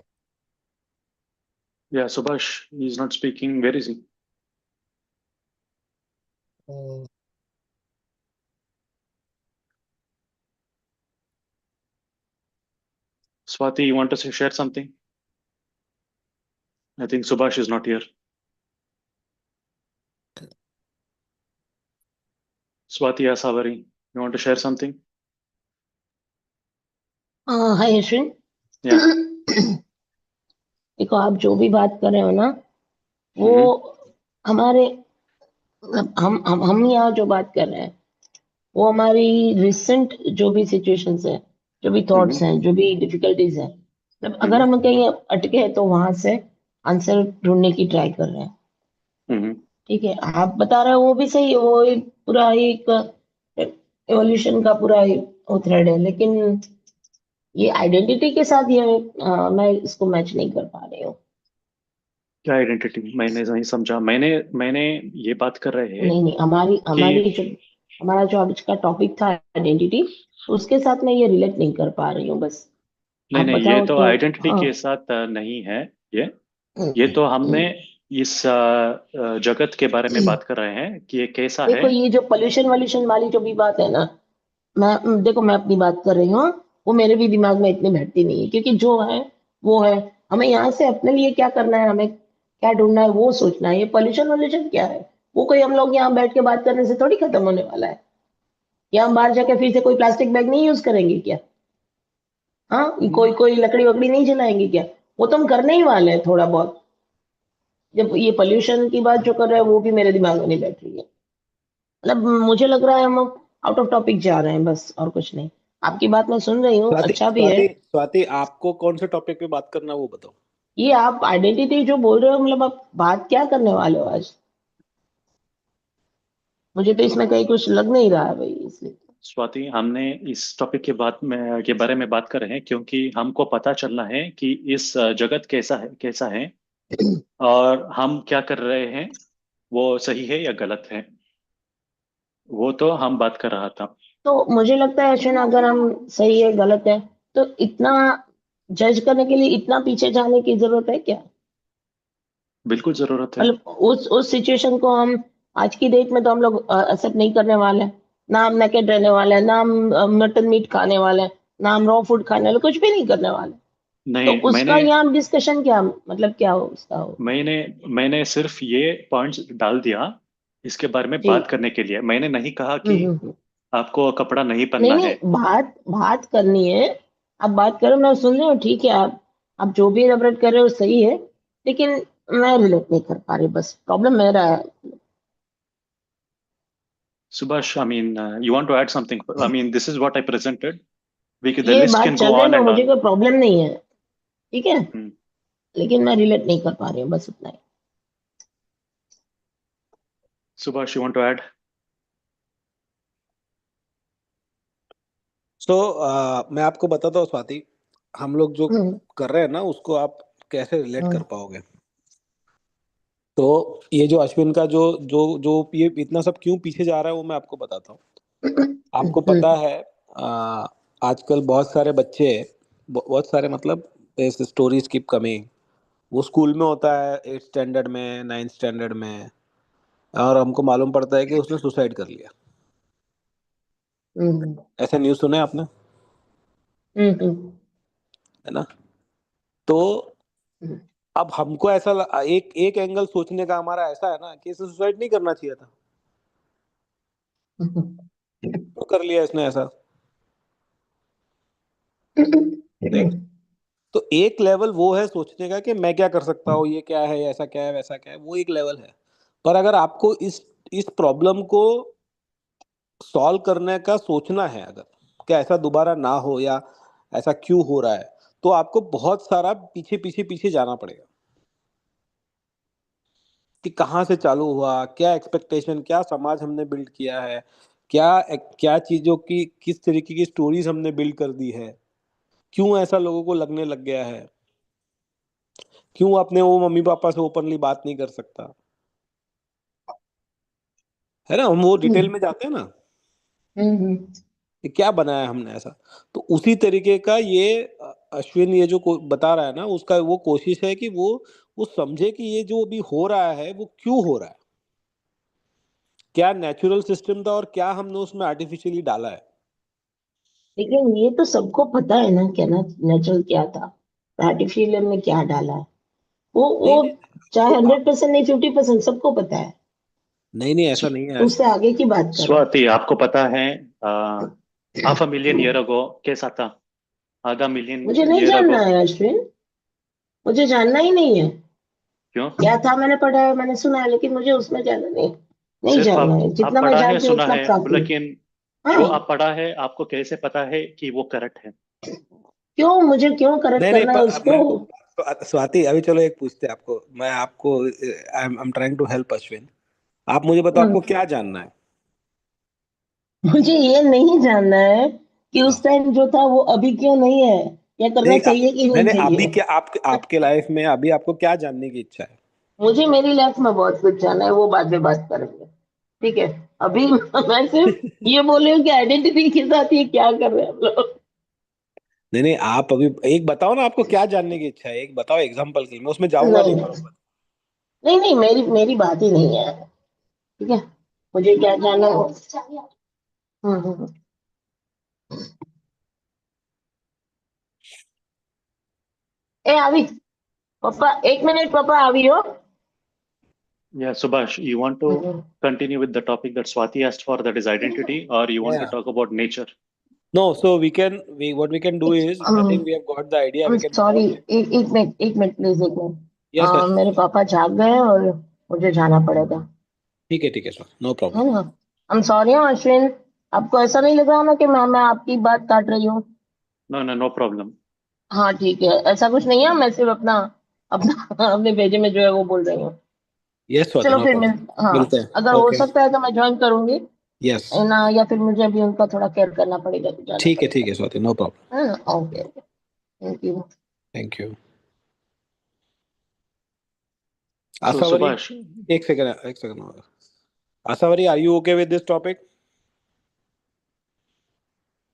Yeah, Subhash is not speaking. Where is he? Uh, Swati, you want to share something? I think Subhash is not here. Swati Asavari, you want to share something? Hi Ashwin. Yeah. देखो, आप जो भी बात कर रहे हो ना, वो हमारे हम यहाँ जो बात कर रहे हैं वो हमारी रिसेंट जो भी सिचुएशंस है, जो भी थॉट्स हैं, जो भी डिफिकल्टीज हैं, मतलब अगर हम कहीं अटके हैं तो वहां से आंसर ढूंढने की ट्राई कर रहे हैं। ठीक है, आप बता रहे हो वो भी सही है, वो एक पूरा एक एवोल्यूशन का पूरा वो थ्रेड है, लेकिन ये आइडेंटिटी के साथ ये मैं इसको मैच नहीं कर पा रही हूँ। क्या आइडेंटिटी? मैंने नहीं समझा। मैंने ये बात कर रहे हैं नहीं हमारी जो हमारा जो आज का टॉपिक था आइडेंटिटी, उसके साथ मैं ये रिलेट नहीं कर पा रही हूँ बस। नहीं आप नहीं, ये बताओ तो तो। आइडेंटिटी हाँ। के साथ नहीं है। ये तो हमने इस जगत के बारे में बात कर रहे हैं कि ये कैसा है। देखो, ये जो पोल्यूशन वॉल्यूशन वाली जो भी बात है ना, देखो मैं अपनी बात कर रही हूँ, वो मेरे भी दिमाग में इतनी बैठती नहीं है, क्योंकि जो है वो है। हमें यहाँ से अपने लिए क्या करना है, हमें क्या ढूंढना है वो सोचना है। ये पोल्यूशन वॉल्यूशन क्या है, वो कोई हम लोग यहाँ बैठ के बात करने से थोड़ी खत्म होने वाला है। या हम बाहर जाके फिर से कोई प्लास्टिक बैग नहीं यूज करेंगे क्या? हाँ, कोई कोई लकड़ी वकड़ी नहीं जलाएंगे क्या? वो तो हम करने ही वाले हैं थोड़ा बहुत। जब ये पोल्यूशन की बात जो कर रहे हैं वो भी मेरे दिमाग में नहीं बैठ रही है। मतलब मुझे लग रहा है हम आउट ऑफ टॉपिक जा रहे हैं बस, और कुछ नहीं। आपकी बात मैं सुन रही हूँ, स्वाति अच्छा भी है। स्वाति स्वाति आपको कौन से टॉपिक पे बात करना है वो बताओ। ये आप आइडेंटिटी जो बोल रहे हो, मतलब आप बात क्या करने वाले हो आज? मुझे तो इसमें कहीं कुछ लग नहीं रहा है भाई, इसलिए। स्वाति, हमने इस टॉपिक के बारे में बात कर रहे हैं क्योंकि हमको पता चलना है कि इस जगत कैसा है और हम क्या कर रहे हैं, वो सही है या गलत है, वो तो हम बात कर रहा था। तो मुझे लगता है अश्विन, अगर हम सही है गलत है तो इतना जज करने के लिए इतना पीछे जाने की जरूरत है क्या? बिल्कुल जरूरत है। मतलब उस सिचुएशन को हम आज की डेट में तो हम लोग एक्सेप्ट नहीं करने वाले हैं। ना हम नेकेड रहने वाले हैं, ना हम मटन मीट खाने वाले हैं, ना हम रॉ फूड खाने वाले, कुछ भी नहीं करने वाले। तो नहीं, उसका यहाँ डिस्कशन क्या, मतलब क्या हो उसका हो? मैंने मैंने सिर्फ ये पॉइंट्स डाल दिया इसके बारे में जी। बात करने के लिए। मैंने नहीं कहा कि हम्म। आपको कपड़ा नहीं नहीं पहनना नहीं, है। बात बात करनी है। आप बात करो, मैं सुन रही हूँ, ठीक है। आप जो भी एलैबोरेट कर रहे हो सही है, लेकिन मैं रिलेट नहीं कर पा रही, बस प्रॉब्लम मेरा है। Subhash, I mean, you want to add something? I mean, this is what I presented. The ये list बात can go चलने on दो, and मुझे on. कोई प्रॉब्लम नहीं है, ठीक है, Hmm. लेकिन मैं रिलेट नहीं कर पा रही हूँ, बस उतना ही। Subhash, you want to add? मैं आपको बताता हूँ स्वाति, हम लोग जो हम्म। कर रहे हैं ना उसको आप कैसे रिलेट कर हम्म। पाओगे। तो ये जो अश्विन का जो जो जो ये इतना सब क्यों पीछे जा रहा है वो मैं आपको बताता हूँ। आपको पता है आजकल बहुत सारे बच्चे, बहुत सारे मतलब स्टोरीज कीप कमिंग, वो स्कूल में होता है 8th स्टैंडर्ड में 9th स्टैंडर्ड में, और हमको मालूम पड़ता है कि उसने सुसाइड कर लिया। हम्म ऐसे न्यूज़ सुने आपने, हम्म है ना? तो हम्म अब हमको ऐसा एक एक एंगल सोचने का हमारा ऐसा है ना कि इसे सुसाइड नहीं करना चाहिए था, क्यों कर लिया इसने ऐसा? देख, तो एक लेवल वो है सोचने का कि मैं क्या कर सकता हूँ, ये क्या है, ऐसा क्या है, वैसा क्या है, वो एक लेवल है। पर अगर आपको इस प्रॉब्लम को सॉल्व करने का सोचना है, अगर कि ऐसा दोबारा ना हो या ऐसा क्यों हो रहा है, तो आपको बहुत सारा पीछे पीछे पीछे जाना पड़ेगा कि कहाँ से चालू हुआ, क्या एक्सपेक्टेशन, क्या समाज हमने बिल्ड किया है, क्या क्या चीजों की किस तरीके की स्टोरीज हमने बिल्ड कर दी है, क्यों ऐसा लोगों को लगने लग गया है, क्यों अपने वो मम्मी पापा से ओपनली बात नहीं कर सकता, है ना? हम वो डिटेल में जाते हैं ना हम्म कि क्या बनाया हमने ऐसा। तो उसी तरीके का ये अश्विन ये जो बता रहा है ना, उसका वो कोशिश है कि वो समझे कि ये जो अभी हो रहा है वो क्यों हो रहा है, क्या नेचुरल सिस्टम था और क्या हमने उसमें आर्टिफिशियली डाला है। लेकिन ये तो सबको पता है ना, क्या ना नेचुरल क्या था, आर्टिफिशियल में क्या डाला है। वो नहीं नहीं, चाहे तो आप 100% नहीं, 50% सबको पता है। नहीं नहीं, ऐसा नहीं है तो उससे अश्विन। आगे की बात करो। स्वाति, आपको पता है half a million year ago कैसा था? आधा मिलियन मुझे नहीं ईयर जानना अगो? है अश्विन, मुझे जानना ही नहीं है। क्यों? क्या था मैंने पढ़ा है, मैंने सुना है, लेकिन मुझे उसमें जानना नहीं, नहीं सिर्फ जानना है। आप जितना मैं पढ़ा है, जानती हूँ सुना उतना है, काफी है। लेकिन जो हाँ। आप पढ़ा है आपको कैसे पता है कि वो करेक्ट है? क्यों, मुझे क्यों करेक्ट नहीं नहीं, करना है पर उसको। मैं स्वाति, अभी चलो एक पूछते हैं आपको, मैं आपको I am trying to help Ashwin. आप मुझे बताओ आपको हम्म, क्या जानना है? मुझे ये नहीं जानना है कि हाँ। उस टाइम जो था वो अभी क्यों नहीं है, या करना नहीं चाहिए कि नहीं नहीं नहीं, अभी चाहिए। क्या आपके लाइफ में अभी आपको क्या जानने की इच्छा है? मुझे मेरी लाइफ में बहुत कुछ जानना है, वो बाद में बात करेंगे। ठीक है। अभी मैं सिर्फ ये बोल रही हूँ कि आइडेंटिटी के साथ ये क्या कर रहे हैं हम लोग। नहीं नहीं, आप अभी एक बताओ ना, आपको क्या जानने की इच्छा है, एक बताओ एग्जांपल के लिए, मैं उसमें जाऊंगा नहीं नहीं फटाफट। नहीं नहीं, मेरी मेरी बात ही नहीं है। ठीक है। मुझे क्या जानना है। हम्म। ए आवी, पापा 1 मिनट, पापा आवी हो। Yeah, Subhash, you want to hmm, continue with the topic that Swati asked for, that is identity, or you want to Yeah. talk about nature? No, so we what we can do is, I think we have got the idea, I'm we can sorry, pause it. एक minute please, एक minute. Yes, Ashwin. मेरे पापा जाग गए हैं और मुझे जाना पड़ेगा। ठीक है सर, नो है प्रॉब्लम। ना। I'm सॉरी हूँ अश्विन, आपको ऐसा नहीं लग रहा ना कि मैं आपकी बात काट रही हूँ। No, no, no problem. हाँ ठीक है, ऐसा कुछ नहीं है, मैं सिर्फ अपना अपना अपने भेजे में जो है वो बोल रही हूँ। यस स्वाति, चलो नो फिर मिल, प्रॉब्लम। हाँ। मिलते हैं, अगर हो ओके। सकता है तो मैं ज्वाइन करूंगी, यस, है ना, या फिर मुझे अभी उनका थोड़ा केयर करना पड़ेगा तो जाना ठीक पड़ेगा। है स्वाति, नो प्रॉब्लम। है ना। Okay, thank you. Thank you. So, Ashavari, Subhash, एक second. Ashavari, are you okay with this topic?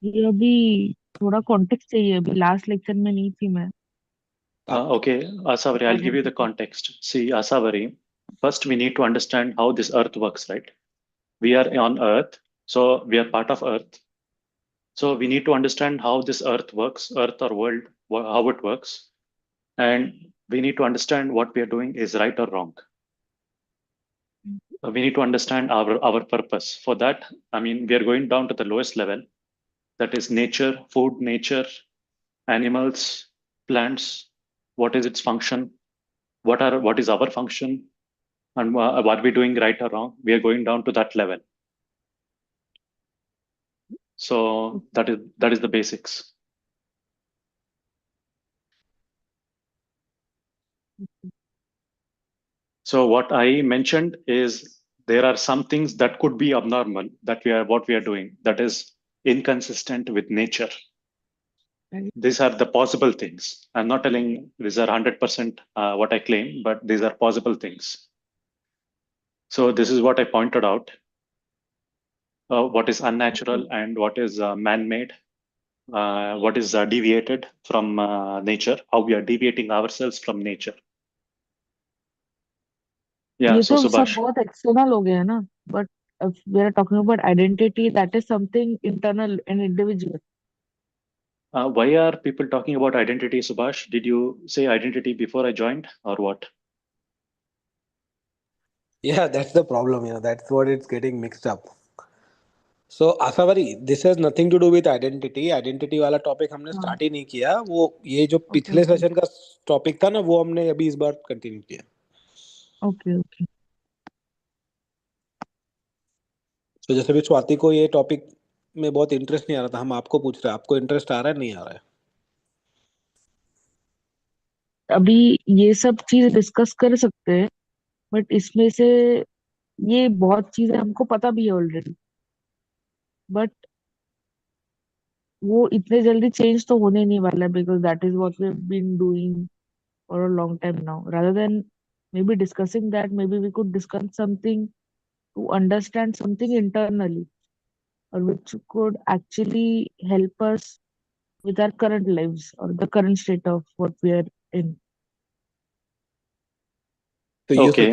ये अभी थोड़ा कॉन्टेक्स्ट चाहिए, अभी लास्ट लेक्चर में नहीं थी मैं। आप okay, Asavari, I'll अगर give you the context. See, Asavari, first we need to understand how this earth works, right? We are on earth, so we are part of earth. So we need to understand how this earth works, earth or world, how it works. And we need to understand what we are doing is right or wrong. We need to understand our purpose. For that, I mean, we are going down to the lowest level, that is nature, food, nature, animals, plants. What is its function? What is our function? And what we're doing right or wrong? We are going down to that level. So that is the basics. So what I mentioned is there are some things that could be abnormal, that we are doing, that is inconsistent with nature. These are the possible things. I'm not telling these are 100% what I claim, but these are possible things. So this is what I pointed out. What is unnatural and what is man-made, what is deviated from nature, how we are deviating ourselves from nature. Yeah, ये so तो सब Subhash, बहुत external हो गया है ना, but we are talking about identity, that is something internal and individual. why are people talking about identity, Subhash? Did you say identity before I joined or what? Yeah, that's the problem. That's what it's getting mixed up. So Ashavari, this has nothing to do with identity. Identity वाला topic हमने हाँ. Start ही नहीं किया. वो ये जो okay पिछले okay session का टॉपिक था ना, वो हमने अभी इस बार कंटिन्यू किया. Okay okay. तो जैसे भी स्वाति को ये टॉपिक में बहुत इंटरेस्ट नहीं आ रहा था, हम आपको पूछ रहे हैं, आपको इंटरेस्ट आ रहा है नहीं आ रहा है? अभी ये सब चीज डिस्कस कर सकते हैं, बट इसमें से ये बहुत चीजें हमको पता भी है ऑलरेडी, बट वो इतने जल्दी चेंज तो होने नहीं वाला, because that is what we have been doing for a long time now. Rather than maybe discussing that, maybe we could discuss something to understand something internally, or which could actually help us with our current lives or the current state of what we are in. So Okay.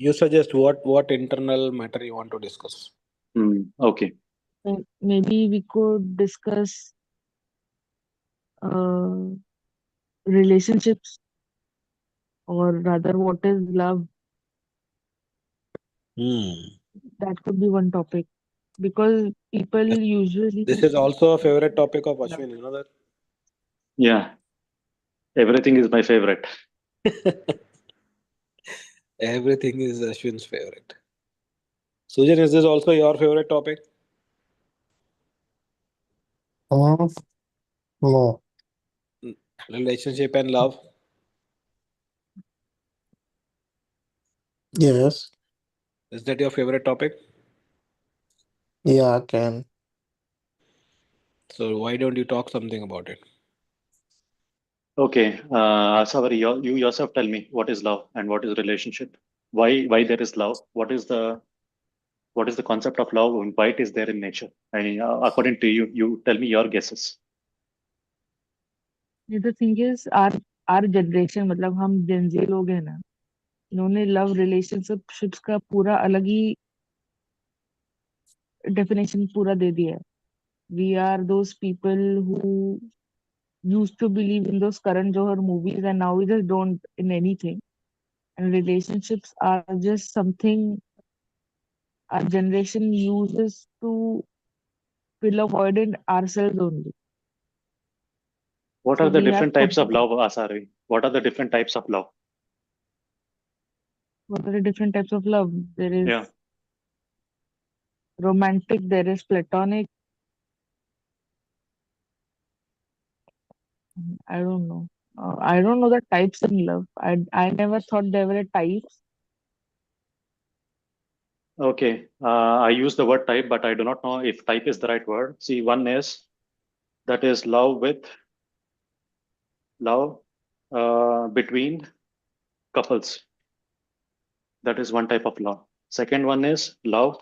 you suggest what internal matter you want to discuss? Okay. Maybe we could discuss uh, relationships, or rather, what is love? That could be one topic, because people usually This is also a favorite topic of love. Ashwin, you know Yeah, everything is my favorite. that? Everything is Ashwin's favorite. Sujan, is this also your favorite topic? No. Relationship and love? Yes. Is that your favorite topic? Yeah, can. So why don't you talk something about it? Okay, Savari, you yourself tell me what is love and what is relationship. Why there is love? What is the concept of love and why it is there in nature? And according to you, you tell me your guesses. The thing is, our generation, मतलब हम Gen Z लोग हैं ना, इन्होंने love relationships का पूरा अलग ही definition पूरा दे दिया है. We are those people who used to believe in those Karan Johar movies, and now we just don't in anything. And relationships are just something our generation uses to fill a void in ourselves only. What So are the we have different types of forgotten love, Asari? What are the different types of love? what are the different types of love. There is Yeah. romantic, there is platonic. I don't know. I don't know the types in love. I never thought there were types. Okay. I use the word type, but I do not know if type is the right word. See, one is that is love between couples. That is one type of love. Second one is love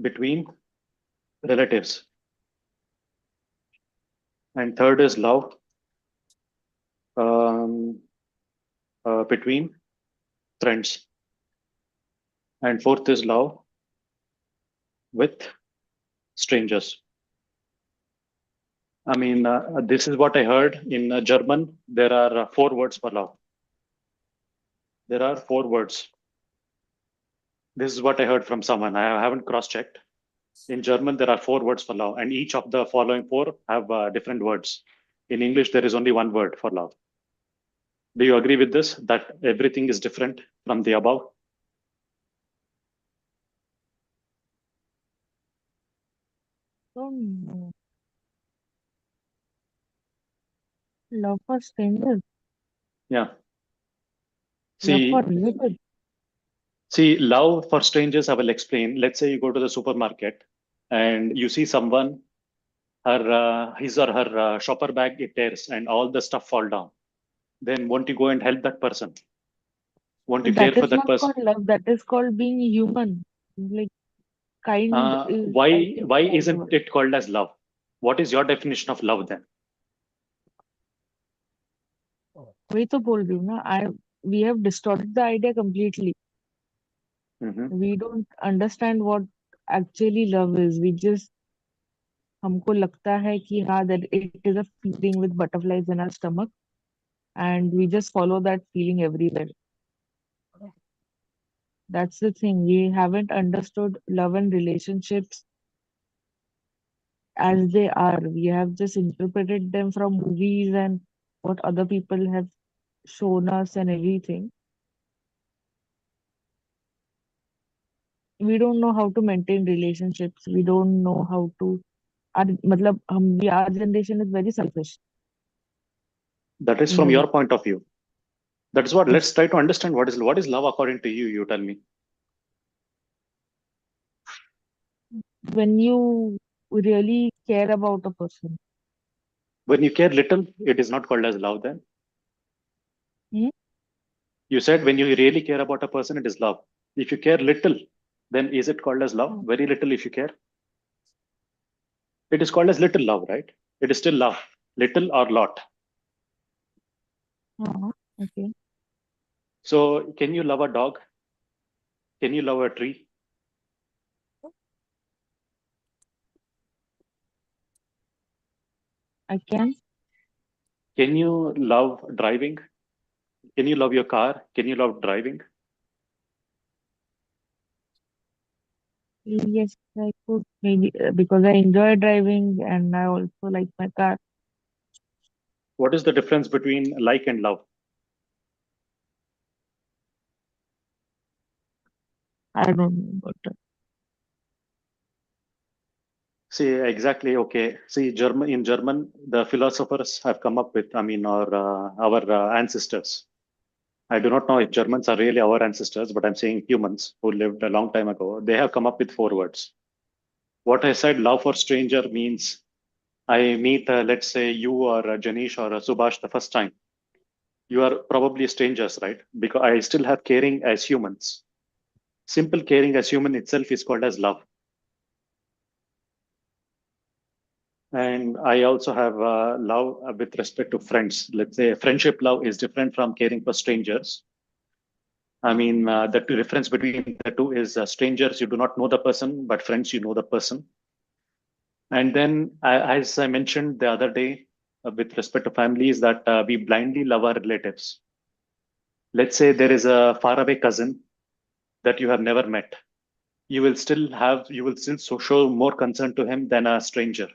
between relatives. And third is love um, between friends. And fourth is love with strangers. I mean, this is what I heard in German. There are four words for love. There are four words. This is what I heard from someone. I haven't cross-checked. In German, there are four words for love, and each of the following four have different words. In English, there is only one word for love. Do you agree with this? That everything is different from the above? Don't know. Love for strangers, Yeah. love for See, relatives. love for strangers, I will explain. Let's say you go to the supermarket and you see someone, his or her shopper bag it tears and all the stuff fall down. Then won't you go and help that person? Won't you But care that for is that not person? called love. That is called being human. Like kind is, I think, Why the right isn't word. it called as love? What is your definition of love then? वही तो बोल रही हूँ ना. I We have distorted the idea completely. We don't understand what actually love is. We just हमको लगता है कि हाँ that it is a feeling with butterflies in our stomach and we just follow that feeling everywhere. That's the thing. We haven't understood love and relationships as they are. We have just interpreted them from movies and what other people have shown us and everything. We don't know how to maintain relationships. We don't know how to. मतलब our generation is very selfish. That is In from a way. your point of view. That is what. Yes. Let's try to understand what is love according to you. You tell me. When you really care about a person. When you care little, it is not called as love. Then Hmm? you said when you really care about a person, it is love. If you care little, then is it called as love? Very little if you care. It is called as little love, right? It is still love, little or lot. Okay. So, can you love a dog? Can you love a tree? I can. Can you love driving? Can you love your car? Can you love driving? Yes, I could maybe because I enjoy driving and I also like my car. What is the difference between like and love? I don't know about that. See, exactly. Okay. See, in German, the philosophers have come up with, or our ancestors. I do not know if Germans are really our ancestors, but I'm saying humans who lived a long time ago. They have come up with 4 words. What I said, love for stranger means I meet, let's say, you or Janish or Subhash the first time. You are probably strangers, right? Because I still have caring as humans. Simple caring as human itself is called as love. And I also have love with respect to friends. Let's say friendship love is different from caring for strangers. The difference between the two is strangers, you do not know the person, but friends, you know the person. And then, as I mentioned the other day, with respect to families, that we blindly love our relatives. Let's say there is a faraway cousin that you have never met. You will still show more concern to him than a stranger.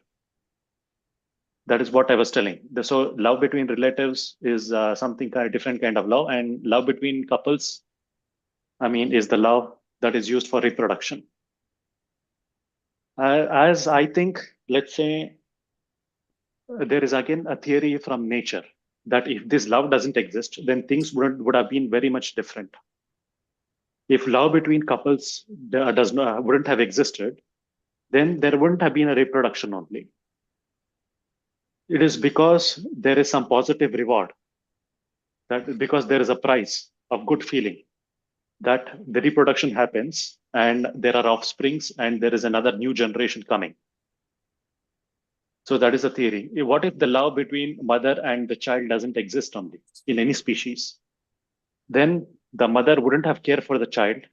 That is what I was telling. So love between relatives is something kind of different kind of love, and love between couples, is the love that is used for reproduction. As I think, let's say there is again a theory from nature that if this love doesn't exist, then things would have been very much different. If love between couples does not wouldn't have existed, then there wouldn't have been a reproduction only. It is because there is some positive reward, that because there is a price of good feeling, that the reproduction happens and there are offsprings and there is another new generation coming. So that is a theory. What if the love between mother and the child doesn't exist only in any species? Then the mother wouldn't have cared for the child,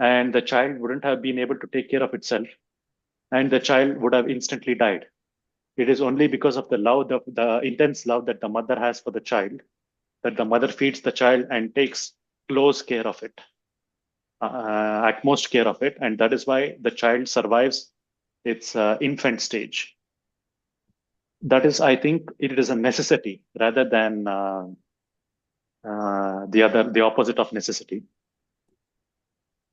and the child wouldn't have been able to take care of itself, and the child would have instantly died. It is only because of the love, the intense love that the mother has for the child, that the mother feeds the child and takes close care of it, utmost care of it, and that is why the child survives its infant stage. That is, I think, it is a necessity rather than the opposite of necessity.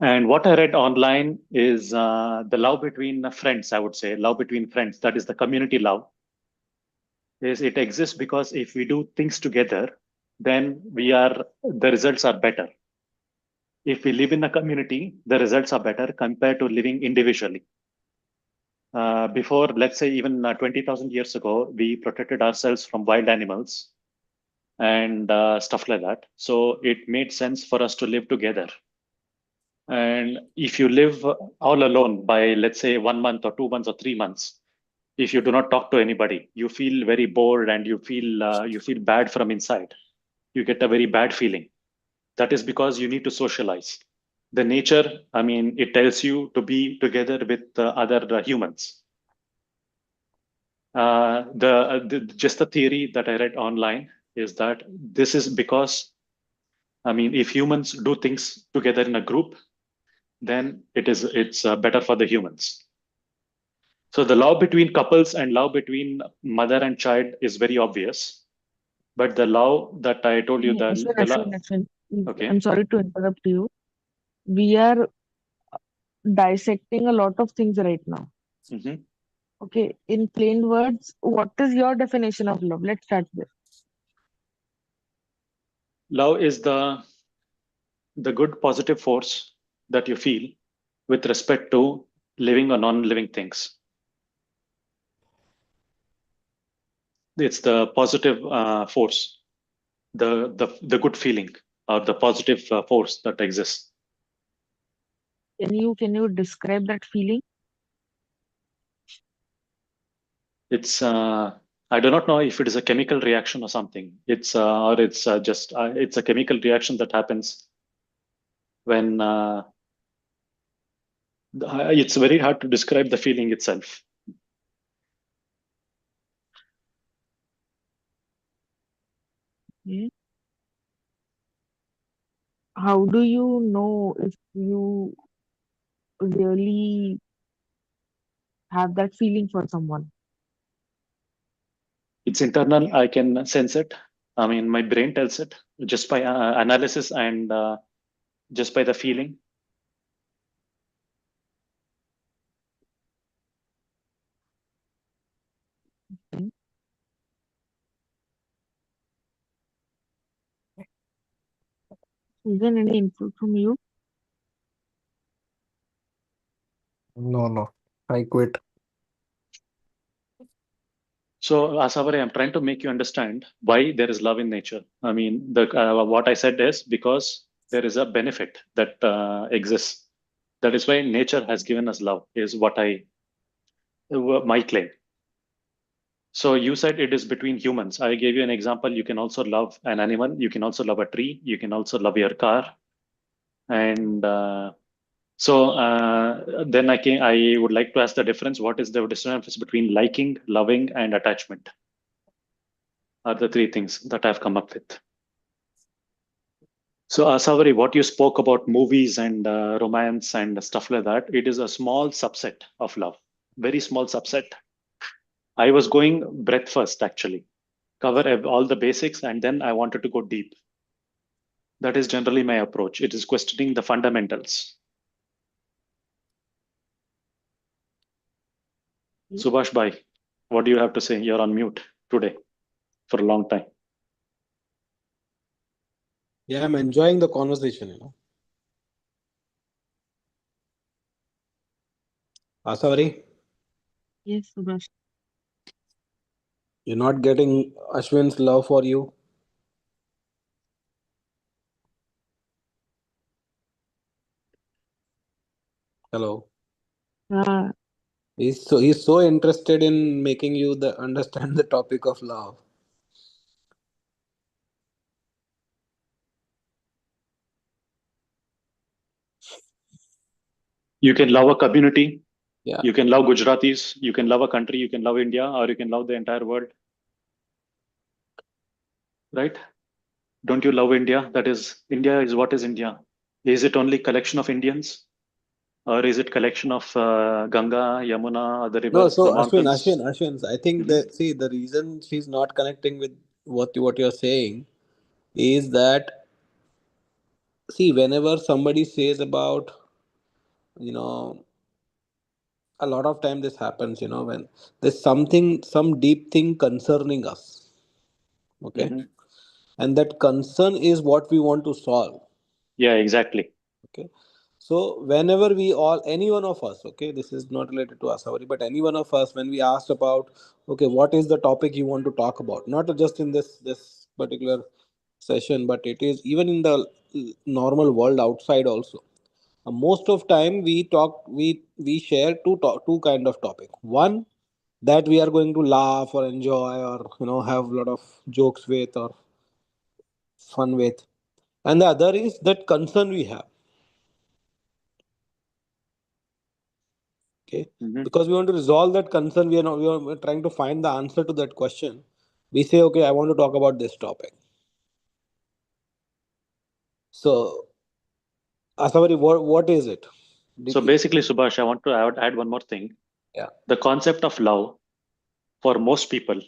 And what I read online is the love between friends. I would say love between friends. That is the community love. Is it exists because if we do things together, then the results are better. If we live in a community, the results are better compared to living individually. Before, let's say, even 20,000 years ago, we protected ourselves from wild animals and stuff like that. So it made sense for us to live together. And if you live all alone by, let's say, 1 month or 2 months or 3 months, if you do not talk to anybody, you feel very bored and you feel bad from inside. You get a very bad feeling. That is because you need to socialize. the nature, I mean, it tells you to be together with other humans. Just the theory that I read online is that this is because, I mean, if humans do things together in a group, then it's better for the humans. So the love between couples and love between mother and child is very obvious. But the love that I told you, Ashwin, the Ashwin, love, Ashwin, okay. I'm sorry to interrupt you. We are dissecting a lot of things right now. Mhm. Okay, in plain words, what is your definition of love? Let's start there. Love is the good positive force that you feel with respect to living or non-living things. It's the positive force, the good feeling or the positive force that exists. Can you describe that feeling? It's I do not know if it is a chemical reaction or something. It's or it's just it's a chemical reaction that happens when it's very hard to describe the feeling itself. Okay. How do you know if you really have that feeling for someone? It's internal. I can sense it. I mean, my brain tells it just by analysis and just by the feeling. Okay. Is there any input from you? No, no. I quit. So, Asavare, I'm trying to make you understand why there is love in nature. I mean, what I said is because there is a benefit that exists. That is why nature has given us love. Is what my claim. So you said it is between humans. I gave you an example. You can also love an animal. You can also love a tree. You can also love your car. And then I would like to ask the difference. What is the difference between liking, loving, and attachment? Are the three things that I've come up with. So, Savari, what you spoke about movies and romance and stuff like that, it is a small subset of love, very small subset. I was going breadth first, actually, cover all the basics, and then I wanted to go deep. That is generally my approach. It is questioning the fundamentals. Subhash Bhai, what do you have to say? You're on mute today for a long time. Yeah, I'm enjoying the conversation. Asavari, Yes, Subhash. you're not getting Ashwin's love for you. Hello. Ah, He's so interested in making you understand the topic of love. You can love a community, Yeah. you can love Gujaratis, you can love a country, you can love India, or you can love the entire world, right? Don't you love India? That is, India is what is India? Is it only collection of Indians? Or is it collection of Ganga, Yamuna, the No, rivers, so the Ashwin, mountains? Ashwin, I think Mhm. that see the reason she's not connecting with what you're saying is that see whenever somebody says about you know a lot of time this happens when there's some deep thing concerning us, okay, Mhm. and that concern is what we want to solve. Yeah, exactly. Okay. So whenever we all, any one of us, okay, this is not related to Asawari, but any one of us, when we asked about, okay, what is the topic you want to talk about? Not just in this particular session, but it is even in the normal world outside also. Most of time we share two kind of topic. One that we are going to laugh or enjoy or have a lot of jokes with or fun with, and the other is that concern we have. Okay, Mhm. because we want to resolve that concern. We are trying to find the answer to that question. We say, okay, I want to talk about this topic. So, Asawari, what is it? So basically, Subhash, I want to add one more thing. Yeah. The concept of love for most people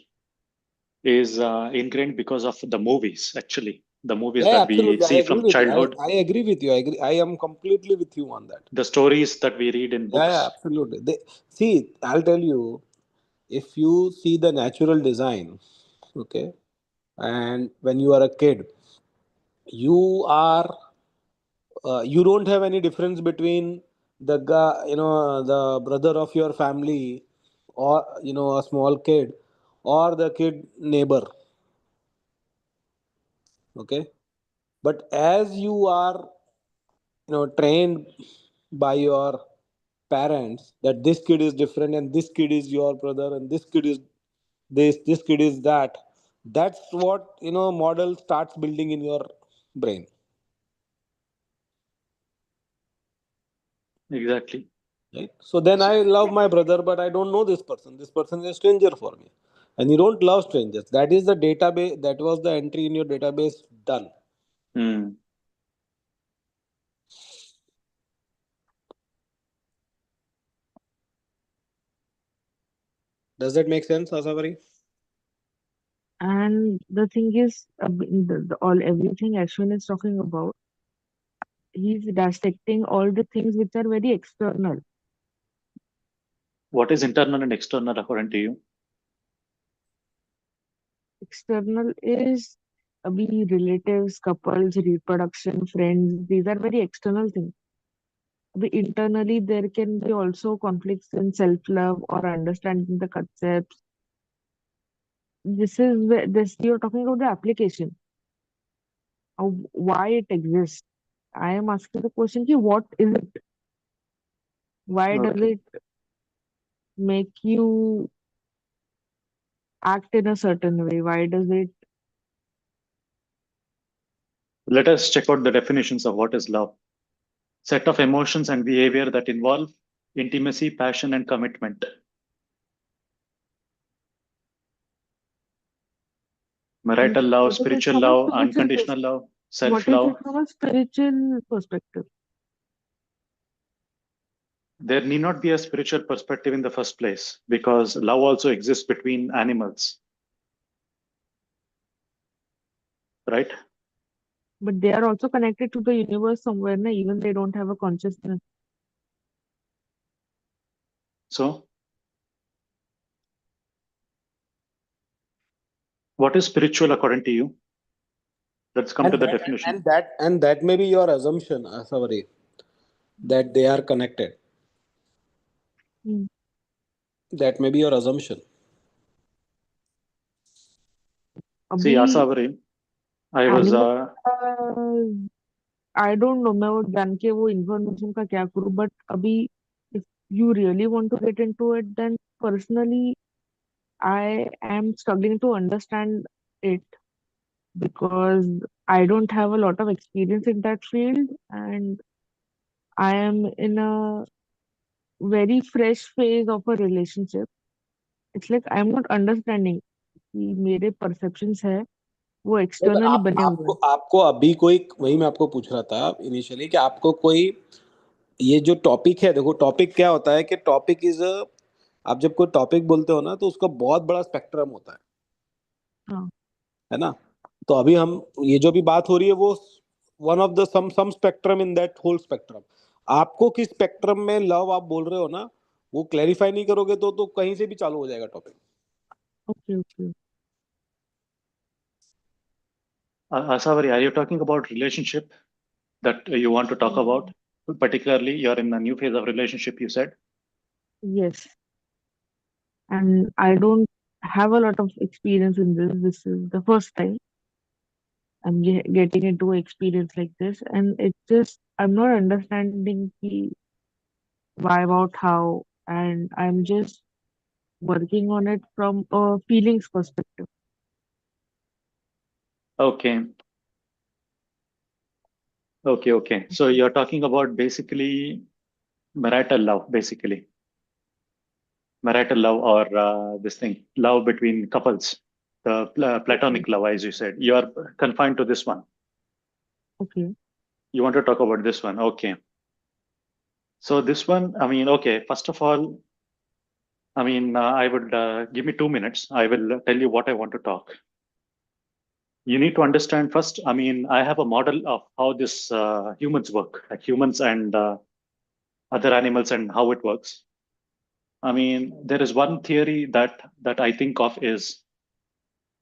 is ingrained because of the movies, actually. The movies Yeah, that we absolutely. I see agree from with you. childhood, I agree with you. I agree. I am completely with you on that. the stories that we read in Yeah, books. absolutely. See, I'll tell you, if you see the natural design, okay, and when you are a kid, you are you don't have any difference between the guy, the brother of your family, or a small kid, or the kid neighbor, okay. But as you are trained by your parents that this kid is different and this kid is your brother and this kid is this kid is that, that's what model starts building in your brain, Exactly. right? So then I love my brother, but I don't know this person is a stranger for me. And you don't love strangers. That is the database, that was the entry in your database, done. Hmm. Does that make sense, Asavari? And the thing is, all everything Ashwin is talking about, he's dissecting all the things which are very external. What is internal and external according to you? External is be relatives, couples, reproduction, friends. These are very external things. Internally, there can be also conflicts in self-love or understanding the concepts. This is where this you're talking about the application of why it exists. I am asking the question, ki, what is it? Why does Okay. it make you act in a certain way? Why does it? Let us check out the definitions of what is love. Set of emotions and behavior that involve intimacy, passion, and commitment. Marital love, What is it spiritual from a love, spiritual unconditional love, self What is it love. from a spiritual perspective? There need not be a spiritual perspective in the first place because love also exists between animals, right? But they are also connected to the universe somewhere, na? Even they don't have a consciousness. So, what is spiritual according to you? Let's come to and the that definition. and that may be your assumption, Asavari, that they are connected. Hmm. That may be your assumption. See, अभी Asavari, I was, animal I don't know मैं वो जान के वो information का क्या करूं but अभी if you really want to get into it then personally I am struggling to understand it because I don't have a lot of experience in that field and I am in a very fresh phase of a relationship. It's like I'm not understanding कि मेरे perceptions है वो नहीं, पर externally आप बने हुए आपको हैं. आपको अभी कोई, वही मैं आपको पूछ रहा था इनिशियली, कि आपको कोई, ये जो टॉपिक है, देखो टॉपिक क्या होता है कि टॉपिक इज, आप जब कोई टॉपिक बोलते हो ना तो उसका बहुत बड़ा स्पेक्ट्रम होता हाँ. है ना? तो अभी हम, ये जो भी बात हो रही है वो one of the some spectrum in that whole spectrum. आपको किस स्पेक्ट्रम में लव आप बोल रहे हो ना, वो क्लैरिफाई नहीं करोगे तो कहीं से भी चालू हो जाएगा topic. Okay, okay. Asavari, are you talking about relationship that you want to talk about? Particularly, you're in a new phase of relationship, you said. Yes. And I don't have a lot of experience in this. This is the first time I'm getting into an experience like this. And it's just, I'm not understanding the why, about how, and I'm just working on it from a feelings perspective. Okay. Okay. So you're talking about basically marital love, basically. marital love or this thing, love between couples, the platonic love, as you said. You are confined to this one. Okay. You want to talk about this one. Okay. So this one, I mean, okay, first of all, I mean, I would give me 2 minutes. I will tell you what I want to talk. You need to understand first. I mean, I have a model of how this humans work, like humans and other animals, and how it works. I mean, there is one theory that I think of is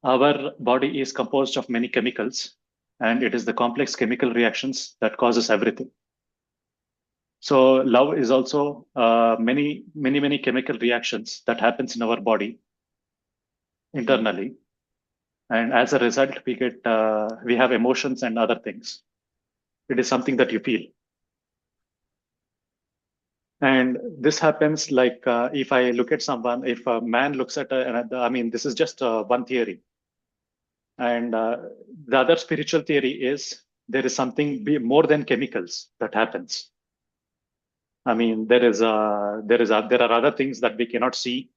our body is composed of many chemicals, and it is the complex chemical reactions that causes everything. So love is also many chemical reactions that happens in our body internally, and as a result, we have emotions and other things. It is something that you feel, and this happens like if I look at someone, if a man looks at another. I mean, this is just one theory, and the other spiritual theory is there is something more than chemicals that happens. I mean, there are other things that we cannot see,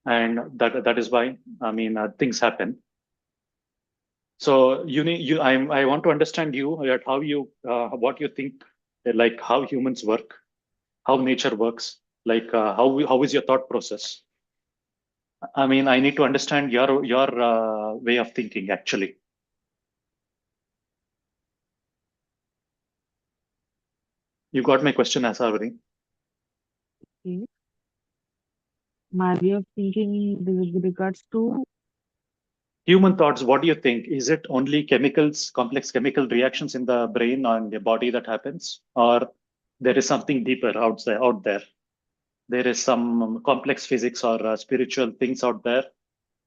and that is why I mean things happen. So I want to understand you at how you what you think, like how humans work, how nature works, like how is your thought process. I mean, I need to understand your way of thinking actually. You got my question, Asawari? Okay. My way of thinking with regards to, Human thoughts, what do you think? Is it only chemicals, complex chemical reactions in the brain and the body that happens, or there is something deeper out there? There is some complex physics or spiritual things out there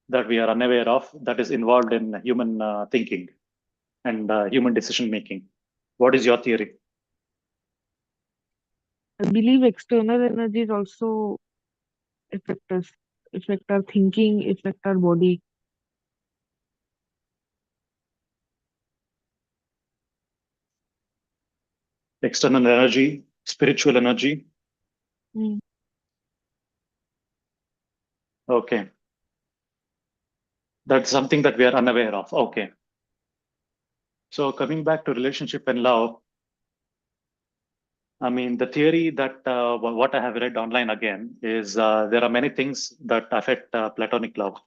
that we are unaware of that is involved in human thinking and human decision making. What is your theory? I believe external energies also affect us, affect our thinking, affect our body. External energy, spiritual energy. Mm. Okay. That's something that we are unaware of. Okay. So coming back to relationship and love, I mean, the theory that what I have read online again is there are many things that affect platonic love.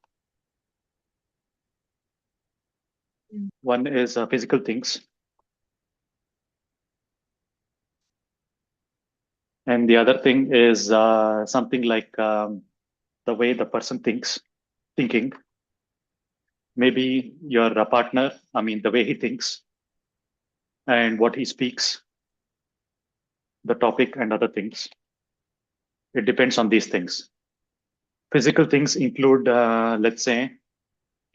Mm. One is physical things, and the other thing is something like the way the person thinking. Maybe your partner, I mean, the way he thinks and what he speaks, the topic and other things. It depends on these things. Physical things include, let's say,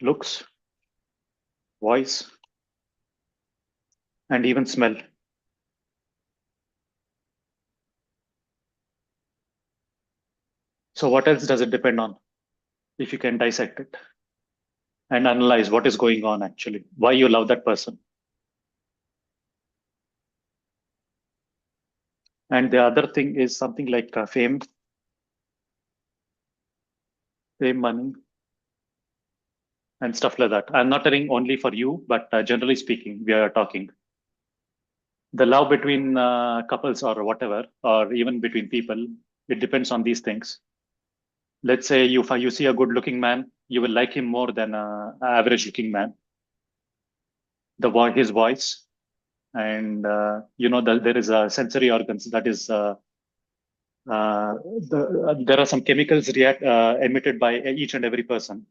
looks, voice, and even smell. So what else does it depend on? If you can dissect it and analyze what is going on actually, why you love that person. And the other thing is something like fame, money, and stuff like that. I'm not telling only for you, but generally speaking, we are talking. The love between couples or whatever, or even between people, it depends on these things. Let's say you see a good looking man, you will like him more than a average looking man. His voice, and there is a sensory organs that is there are some chemicals emitted by each and every person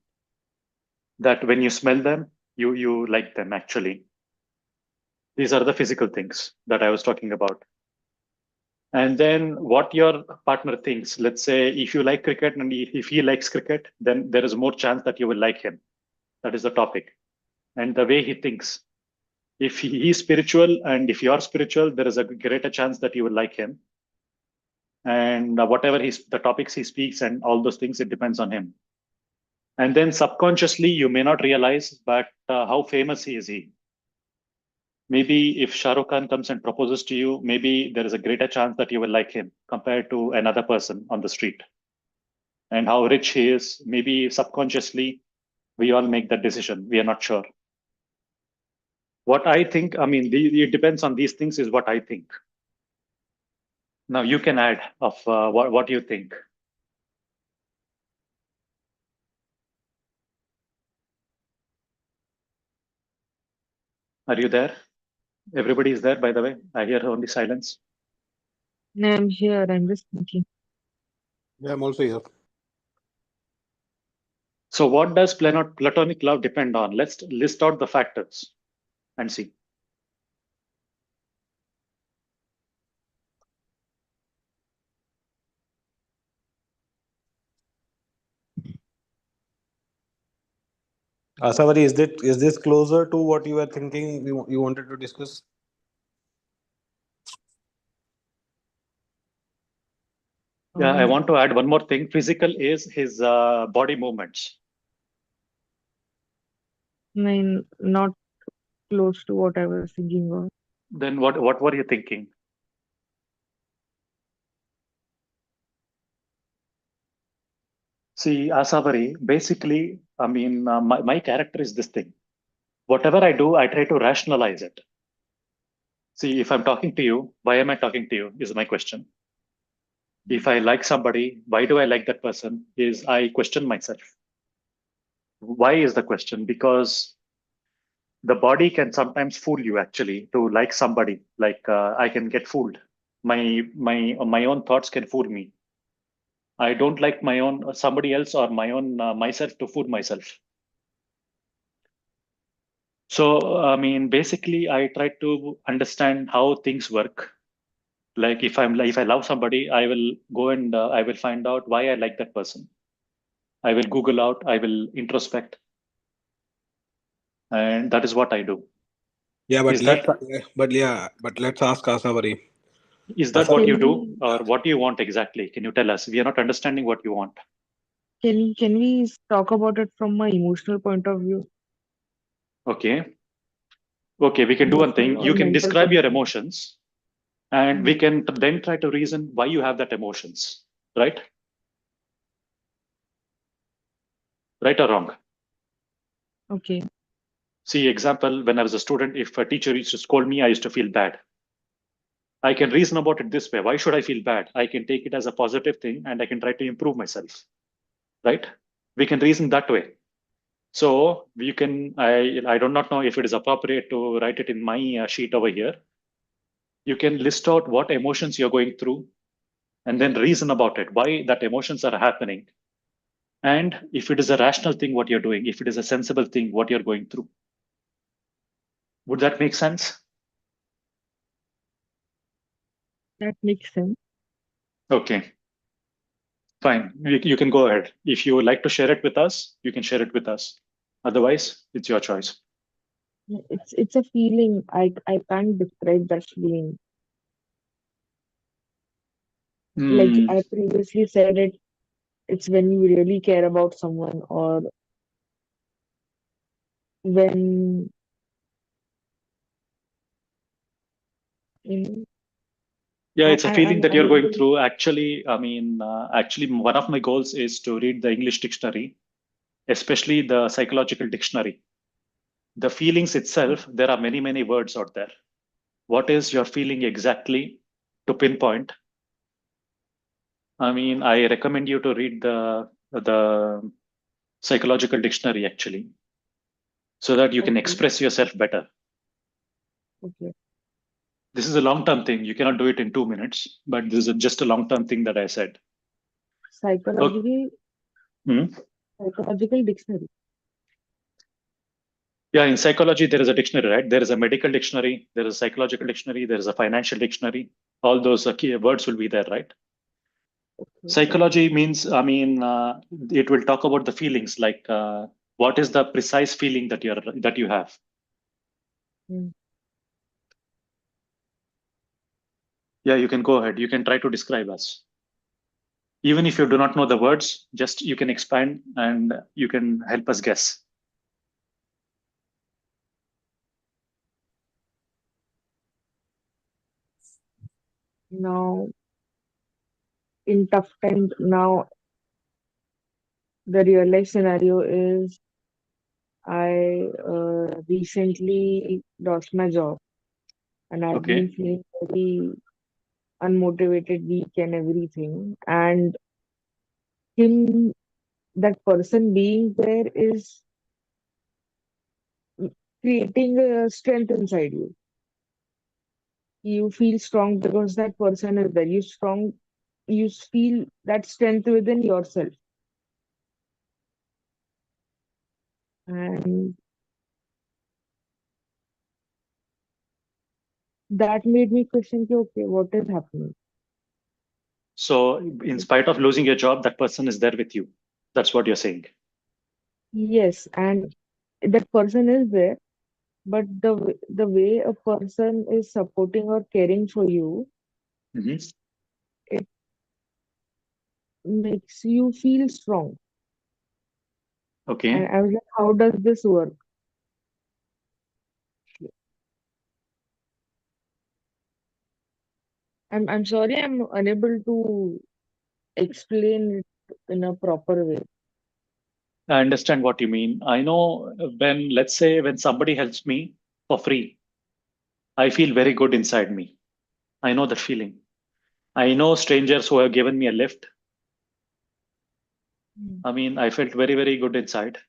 that when you smell them, you like them actually. These are the physical things that I was talking about. And then what your partner thinks. Let's say if you like cricket and if he likes cricket, then there is more chance that you will like him. That is the topic. And the way he thinks. If he is spiritual and if you are spiritual, there is a greater chance that you will like him. And whatever the topics he speaks and all those things, it depends on him. And then subconsciously, you may not realize, but how famous is he? Maybe if Shah Rukh Khan comes and proposes to you, maybe there is a greater chance that you will like him compared to another person on the street. and how rich he is. Maybe subconsciously, we all make that decision. We are not sure. What I think, I mean, it depends on these things, is what I think. Now you can add of what you think. Are you there? Everybody is there, by the way. I hear only silence. No, I'm here. I'm just thinking. Yeah, I'm also here. So what does platonic love depend on? Let's list out the factors and see. Asavari, is this closer to what you were thinking you wanted to discuss? Yeah, I want to add one more thing. Physical is his body movements. I mean, not close to what I was thinking of. Then what were you thinking? See, Asavari, basically, I mean, my character is this thing. Whatever I do, I try to rationalize it. See, if I'm talking to you, why am I talking to you is my question. If I like somebody, why do I like that person? Is I question myself. Why is the question? Because the body can sometimes fool you actually to like somebody. Like I can get fooled. My own thoughts can fool me. I don't like my own somebody else or my own myself to fool myself. So I mean, basically, I try to understand how things work. Like if I love somebody, I will go and I will find out why I like that person. I will Google out. I will introspect, and that is what I do. Yeah, Is that but let's ask Asavari. is that what Asavari, you Can do, we or what do you want exactly? Can you tell us? We are not understanding what you want. can we talk about it from my emotional point of view, Okay. Okay, we can do one emotional thing. or You can mental describe your perspective? emotions, and we Mm, can then try to reason why you have that emotions, right? Right or wrong? okay. See, example, when I was a student, if a teacher used to scold me, I used to feel bad. I can reason about it this way. Why should I feel bad? I can take it as a positive thing and I can try to improve myself, right? We can reason that way. So you can, I do not know if it is appropriate to write it in my sheet over here. You can list out what emotions you're going through and then reason about it, why that emotions are happening. And if it is a rational thing, what you're doing, if it is a sensible thing, what you're going through. Would that make sense? That makes sense. Okay, fine. You can go ahead. If you would like to share it with us, you can share it with us. Otherwise, it's your choice. It's a feeling. I can't describe that feeling. Like Hmm. I previously said it, it's when you really care about someone, or when you know, Yeah, it's a feeling I'm that you're going unable. through. Actually, I mean, actually, one of my goals is to read the English dictionary, especially the psychological dictionary. The feelings itself, there are many, many words out there. What is your feeling exactly to pinpoint? I mean, I recommend you to read the psychological dictionary actually, so that you can Okay, express yourself better. okay. This is a long-term thing. You cannot do it in 2 minutes, but this is just a long-term thing that I said. Okay. Psychological Hmm. psychological dictionary. Yeah, in psychology, there is a dictionary, right? There is a medical dictionary, there is a psychological dictionary, there is a financial dictionary. All those key words will be there, right? Okay, okay. Psychology means, I mean, it will talk about the feelings, like what is the precise feeling that you have. Mm. Yeah, you can go ahead. You can try to describe us. Even if you do not know the words, just you can expand and you can help us guess. Now in tough times, now the real life scenario is I recently lost my job and I've Okay. been feeling very unmotivated, weak, and everything. And him, that person being there is creating a strength inside you. You feel strong because that person is there. You feel that strength within yourself. And that made me question, ki, okay, what is happening? So, in spite of losing your job, that person is there with you. That's what you're saying. Yes, and that person is there, but the way a person is supporting or caring for you, Hmm. it makes you feel strong. And Okay. I was like, how does this work? I'm sorry, I'm unable to explain it in a proper way. I understand what you mean. I know when, let's say, when somebody helps me for free, I feel very good inside me. I know that feeling. I know strangers who have given me a lift. Mm. I mean, I felt very, very good inside.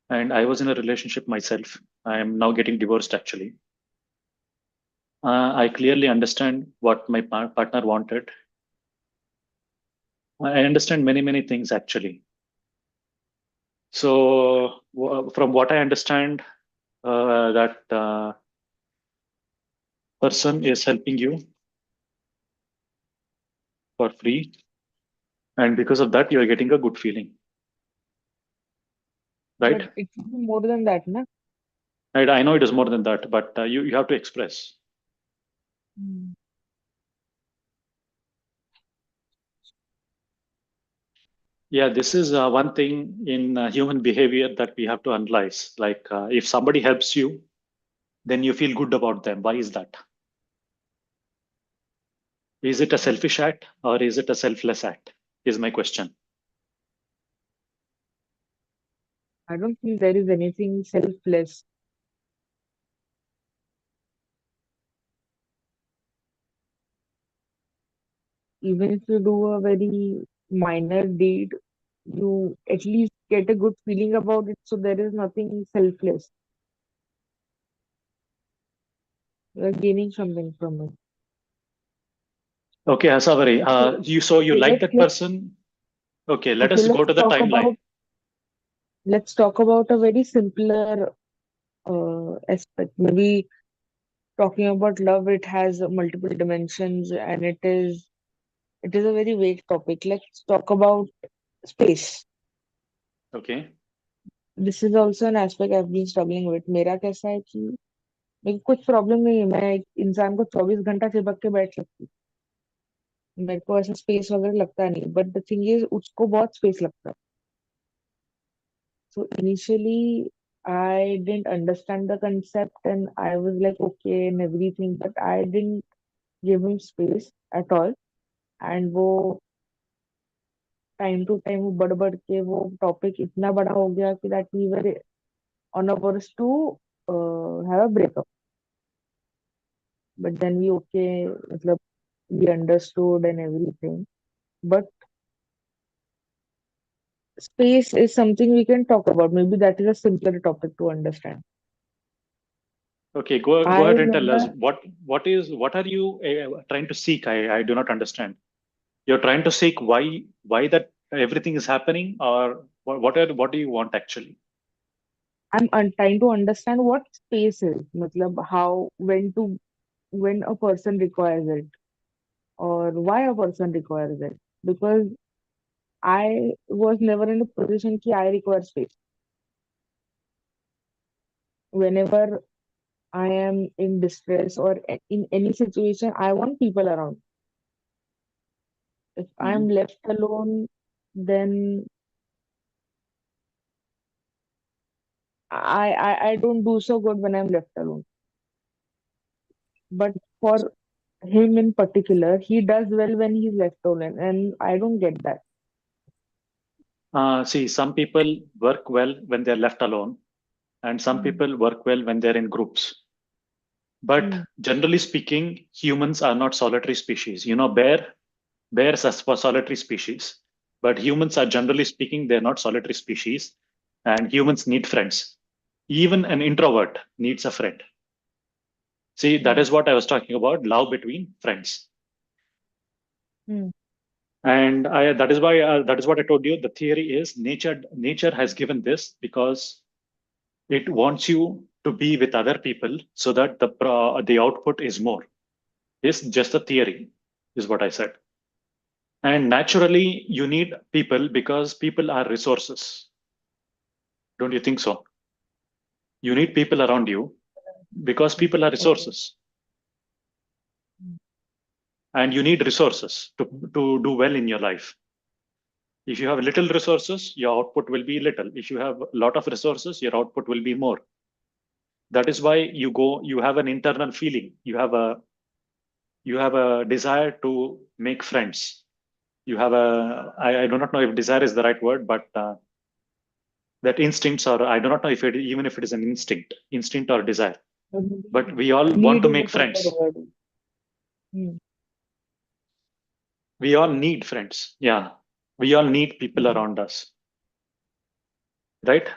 And I was in a relationship myself. I am now getting divorced, actually. I clearly understand what my partner wanted. I understand many, many things, actually. So, from what I understand, that person is helping you for free. And because of that, you are getting a good feeling, But right? it should be more than that, na? Right, I know it is more than that, but you have to express. Mm. Yeah, this is one thing in human behavior that we have to analyze. Like, if somebody helps you, then you feel good about them. Why is that? Is it a selfish act or is it a selfless act? Is my question. I don't feel there is anything selfless. Even if you do a very minor deed, you at least get a good feeling about it. So there is nothing selfless. You are gaining something from it. Okay, Hasavari, Okay, you okay, like that person. Okay, let okay, us go to the timeline. let's talk about a very simpler aspect. Maybe talking about love, it has multiple dimensions and it is a very vague topic. Let's talk about space. Okay. This is also an aspect I've been struggling with. मेरा कैसा है कि मेरे को कुछ problem नहीं है, मैं एक इंसान को 24 घंटा चिपक के बैठ सकती हूँ, मेरे को ऐसा स्पेस वगैरह लगता नहीं, बट द थिंग इज उसको बहुत स्पेस लगता है. So initially I didn't understand the concept and I was like okay and everything, but I didn't give him space at all. And वो टाइम टू टाइम वो बढ़ बढ़ के वो टॉपिक इतना बड़ा हो गया कि that we were on a verge to have a breakup. But then we okay, मतलब we understood and everything. But space is something we can talk about. Maybe that is a simpler topic to understand. Okay, go I ahead and tell us remember what are you trying to seek? I do not understand. You're trying to seek why that everything is happening, or what do you want actually? trying to understand what space is. मतलब how when a person requires it or why a person requires it. Because I was never in a position कि I require space. Whenever I am in distress or in any situation, I want people around. If I'm Mhm. left alone, then I don't do so good when I'm left alone. But for him in particular, he does well when he's left alone, and I don't get that. See, some people work well when they're left alone, and some Hmm. people work well when they're in groups. But Hmm. generally speaking, humans are not solitary species. Bears are solitary species, but humans are generally speaking, they're not solitary species, and humans need friends. Even an introvert needs a friend. See, that Hmm. is what I was talking about, love between friends. Hmm. And that is what I told you. The theory is nature has given this because it wants you to be with other people so that the output is more. It's just a theory, is what I said. And naturally, you need people because people are resources. Don't you think so? You need people around you because people are Okay. resources, and you need resources to do well in your life. If you have little resources, your output will be little. If you have a lot of resources, your output will be more. That is why you have an internal feeling. You have a desire to make friends. You have I do not know if desire is the right word, but that instincts, or I do not know if even if it is an instinct or desire. But we all want Need to is a make proper friends. word. Hmm. We all need friends. Yeah. We all need people Hmm. around us. Right?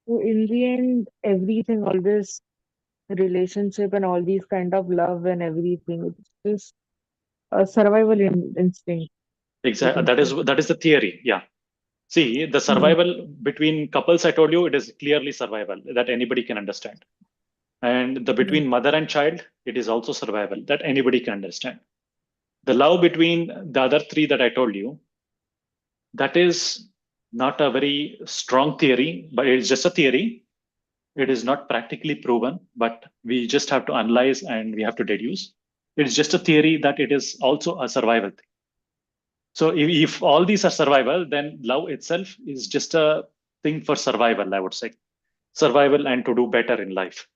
So in the end, everything, all this relationship and all these kind of love and everything, it's just a survival instinct, you Exactly. can That say. is that is the theory. Yeah. See, the Hmm. survival between couples, I told you, it is clearly survival that anybody can understand. And the Hmm. between mother and child, it is also survival that anybody can understand. The love between the other three that I told you, that is not a very strong theory, but it's just a theory. It is not practically proven, but we just have to analyze and we have to deduce. It's just a theory that it is also a survival thing. So if all these are survival, then love itself is just a thing for survival, I would say. Survival and to do better in life.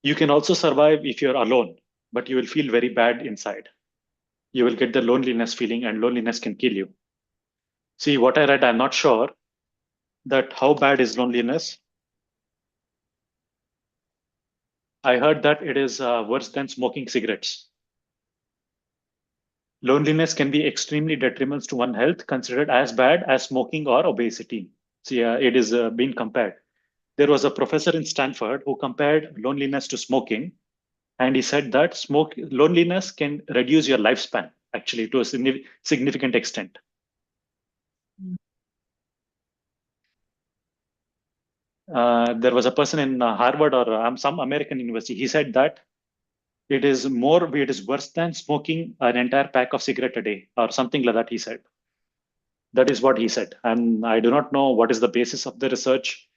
You can also survive if you're alone, but you will feel very bad inside. You will get the loneliness feeling, and loneliness can kill you. See, what I read, I'm not sure that how bad is loneliness. I heard that it is worse than smoking cigarettes. Loneliness can be extremely detrimental to one's health, considered as bad as smoking or obesity. See, it is being compared. There was a professor in Stanford who compared loneliness to smoking, and he said that loneliness can reduce your lifespan actually to a significant extent. There was a person in Harvard or some American university. He said that it is worse than smoking an entire pack of cigarette a day or something like that. He said that is what he said, and I do not know what is the basis of the research.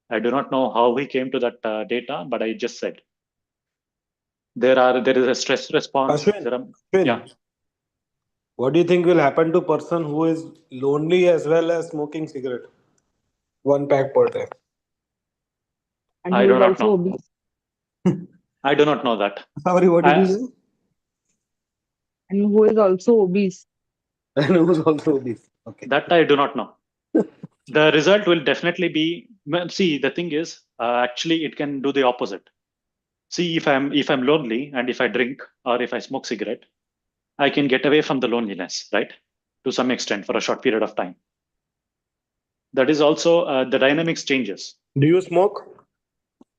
I do not know how he came to that data, but I just said there is a stress response. Ashwin, Yeah, Ashwin, what do you think will happen to person who is lonely as well as smoking cigarette? One pack per day. And I who do is not also know. obese. I do not know that. Sorry, what did you I, say? And who is also obese. And who's also obese. Okay. that I do not know. The result will definitely be. See, the thing is, actually, it can do the opposite. See, if I'm lonely and if I drink or if I smoke cigarette, I can get away from the loneliness, right? To some extent for a short period of time. That is also the dynamics changes. Do you smoke?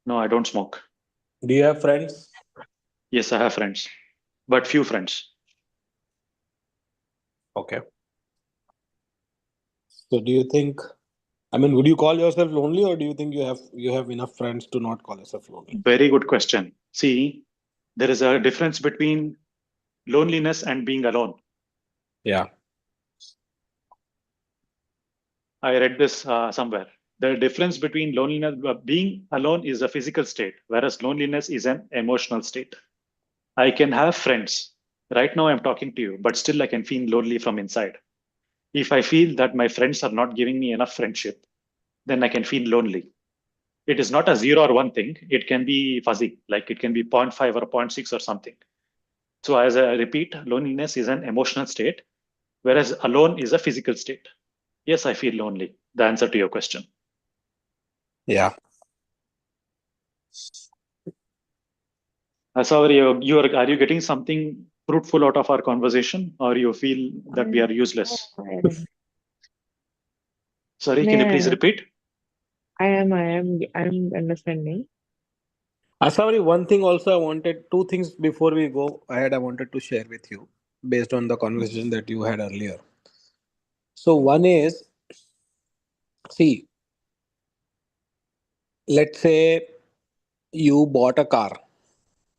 No, I don't smoke. Do you have friends? Yes, I have friends, but few friends. Okay. So do you think, I mean, would you call yourself lonely, or do you think you have enough friends to not call yourself lonely? Very good question. See, there is a difference between loneliness and being alone. Yeah. I read this somewhere. The difference between loneliness, being alone is a physical state, whereas loneliness is an emotional state. I can have friends. Right now, I'm talking to you, but still, I can feel lonely from inside. If I feel that my friends are not giving me enough friendship, then I can feel lonely. It is not a 0 or 1 thing. It can be fuzzy, like it can be 0.5 or 0.6 or something. So as I repeat, loneliness is an emotional state, whereas alone is a physical state. Yes, I feel lonely. The answer to your question. Yeah. Sorry, are you getting something fruitful out of our conversation, or you feel that we are useless? Sorry, can you please Yeah, repeat? I'm understanding. Asawari, one thing also I wanted, two things before we go ahead, I wanted to share with you based on the conversation that you had earlier. So, one is, see, let's say you bought a car,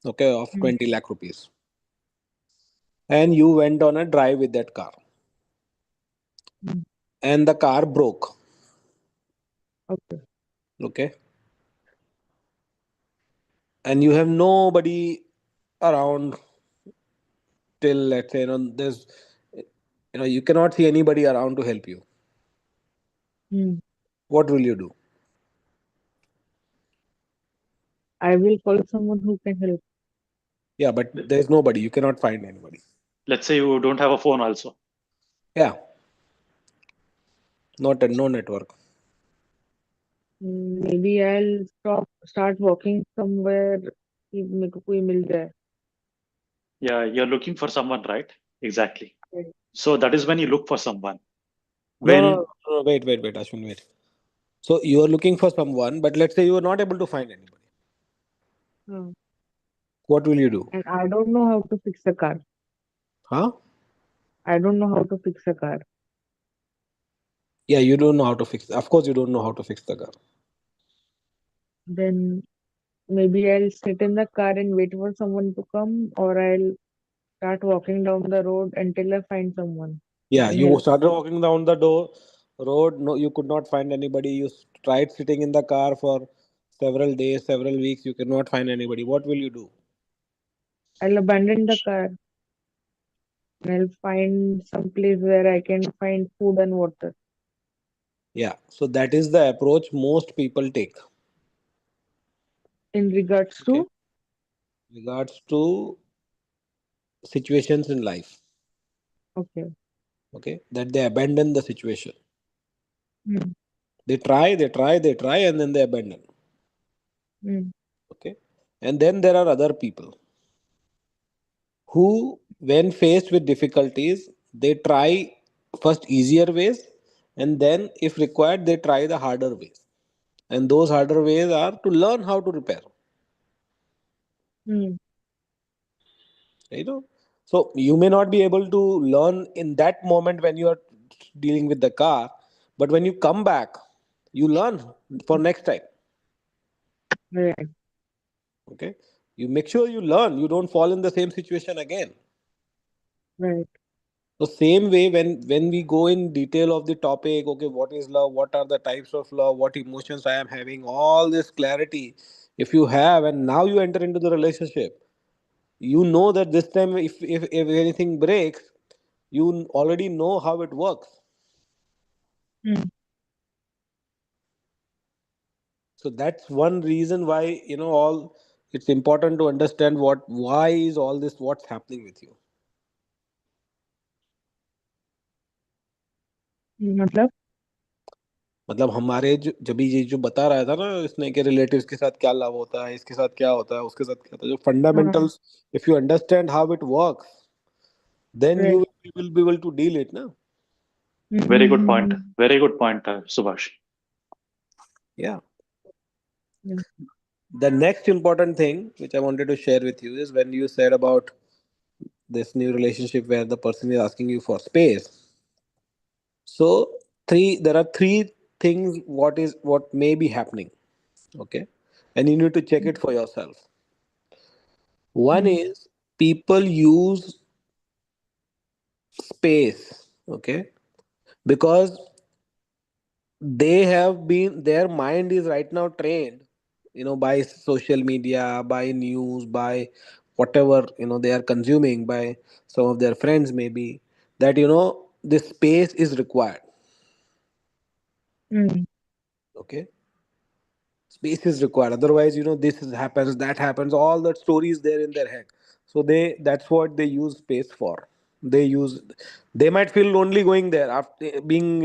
okay, of Mm, 20 lakh rupees, and you went on a drive with that car, mm, and the car broke, okay. okay, and you have nobody around till, let's say, there's, you cannot see anybody around to help you. Mm. What will you do? I will call someone who can help. Yeah, but there's nobody, you cannot find anybody. Let's say you don't have a phone also. Yeah, no network. Maybe I'll start walking somewhere कि मेरे को कोई मिल जाए. Yeah, you're looking for someone, right? Exactly. Right. So that is when you look for someone. No, no, When no, wait, Ashwin, wait. So you are looking for someone, but let's say you are not able to find anybody. Hmm. What will you do? And I don't know how to fix a car. Huh? I don't know how to fix a car. Yeah, you don't know how to fix. Of course, you don't know how to fix the car. Then maybe I'll sit in the car and wait for someone to come, or I'll start walking down the road until I find someone who Yeah, can you help. started walking down the road. No, you could not find anybody. You tried sitting in the car for several days, several weeks. You cannot find anybody. What will you do? I'll abandon the car and I'll find some place where I can find food and water. Yeah, so that is the approach most people take. In regards Okay, to, regards to situations in life. okay. Okay, that they abandon the situation. Hmm. They try, and then they abandon. Hmm. Okay, and then there are other people who, when faced with difficulties, they try first easier ways, and then, if required, they try the harder ways. And those harder ways are to learn how to repair. Hmm. You know, so you may not be able to learn in that moment when you are dealing with the car, but when you come back, you learn for next time. Right, Okay, you make sure you learn. You don't fall in the same situation again. right. So same way, when we go in detail of the topic, okay, what is love? What are the types of love? What emotions I am having? All this clarity, if you have, and now you enter into the relationship, you know that this time, if anything breaks, you already know how it works. Hmm. So that's one reason why, all it's important to understand why is all this, what's happening with you. मतलब मतलब हमारे जब ये जो बता रहा था ना इसने कि रिलेटिव्स के साथ क्या लाभ होता है, इसके साथ क्या होता है, उसके साथ क्या होता है, जो हाँ, fundamentals, if you understand how it works, then right. you will be able to deal it ना. very good point. Mm-hmm. Very good point, Subhash. Yeah. Yeah. The next important thing which I wanted to share with you is when you said about this new relationship where the person is asking you for space. So there are three things what may be happening. Okay, and you need to check it for yourself. One Mm, is people use space, okay, because their mind is right now trained, by social media, by news, by whatever, they are consuming, by some of their friends maybe, that, this space is required. mm, Okay, Space is required. Otherwise, happens, that happens, all that stories there in their head. So that's what they use space for. They use they might feel lonely going there after being,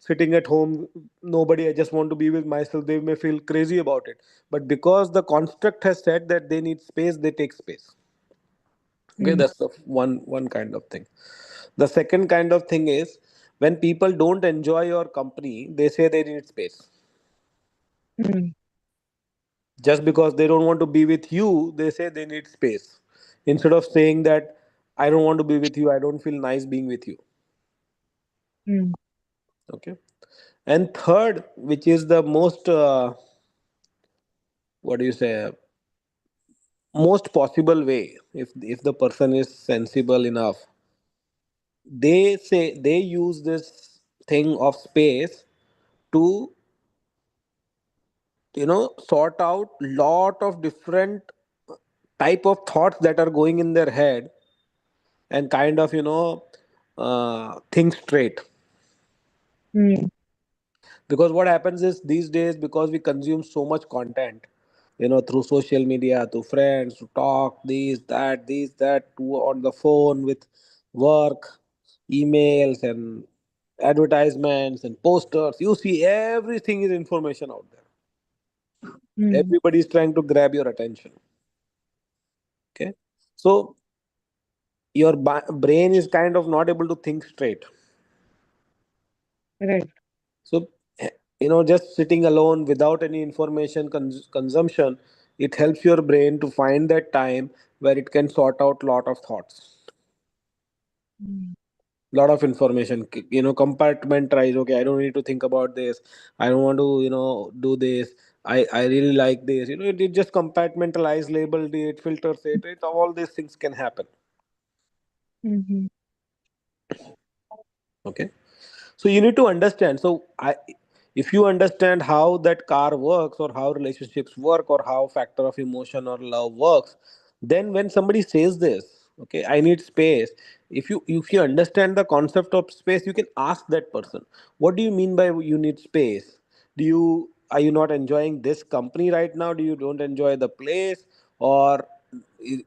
sitting at home, nobody, I just want to be with myself. They may feel crazy about it. But because the construct has said that they need space, they take space. Okay, Mm. that's the one kind of thing. The second kind of thing is when people don't enjoy your company, they say they need space. Mm. Just because they don't want to be with you, they say they need space. Instead of saying that I don't want to be with you, I don't feel nice being with you. Mm. Okay. And third, which is the most, what do you say, most possible way, if the person is sensible enough, they say they use this thing of space to, sort out lot of different type of thoughts that are going in their head, and kind of, think straight. Mm. Because what happens is these days, because we consume so much content, through social media, to friends, to talk these that to on the phone with work, emails and advertisements and posters, you see everything is information out there. Mm. Everybody is trying to grab your attention. Okay. So your brain is kind of not able to think straight. Right. So, just sitting alone without any information consumption, it helps your brain to find that time where it can sort out lot of thoughts, Mm. lot of information. Compartmentalize. Okay, I don't need to think about this. I don't want to, do this. I really like this. It just compartmentalize, labeled it, filters it. All these things can happen. Mhm. Okay. So you need to understand. If you understand how that car works, or how relationships work, or how factor of emotion or love works, then when somebody says this, okay, I need space. If you understand the concept of space, you can ask that person, what do you mean by you need space? Are you not enjoying this company right now? Do you don't enjoy the place, or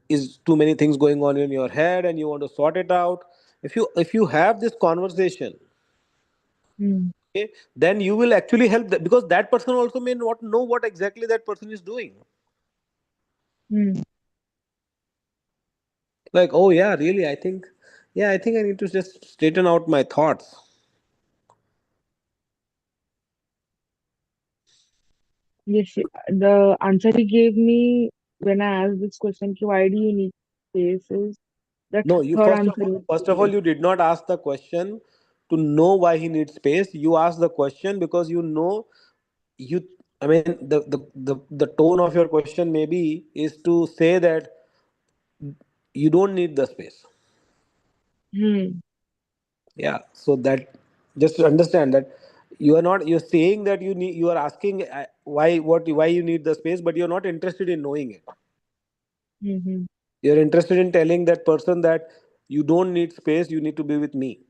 is too many things going on in your head and you want to sort it out? If you have this conversation, Mm. okay, then you will actually help that, because that person also may not know what exactly that person is doing. Mm. Like, oh yeah, really, I think I need to just straighten out my thoughts. Yes, the answer he gave me when I asked this question, ki, why do you need space, is that No, you third first of answer all, was first of all, yes. you did not ask the question to know why he needs space. You asked the question because you. I mean, the tone of your question maybe is to say that you don't need the space. Hmm. Yeah, so that, just understand that you're saying that you are asking, why you need the space, but you're not interested in knowing it. Mm-hmm. You're interested in telling that person that you don't need space, you need to be with me.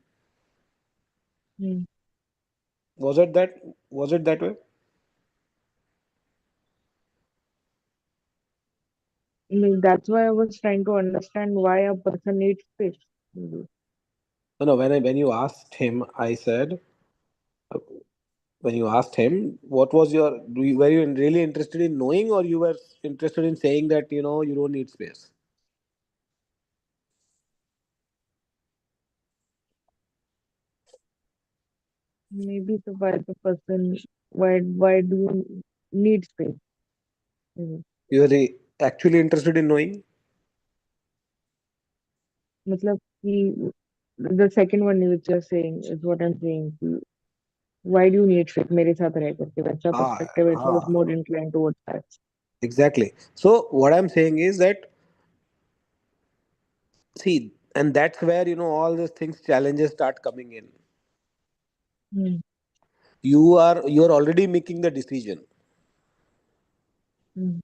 Mm. Was it that way? That's why I was trying to understand why a person needs space. Maybe. No, when you asked him, I said, when you asked him, what was were you really interested in knowing, or you were interested in saying that you don't need space? Maybe the why the person, why do you need space? Maybe. You were actually interested in knowing. मतलब कि the second one which you're saying is what I'm saying. कि why do you need space? मेरे साथ रह करके वैसा Ah, perspective, it was ah. more inclined towards that. Exactly. So what I'm saying is that, see, and that's where all these things, challenges start coming in. Mm. You're already making the decision Mm.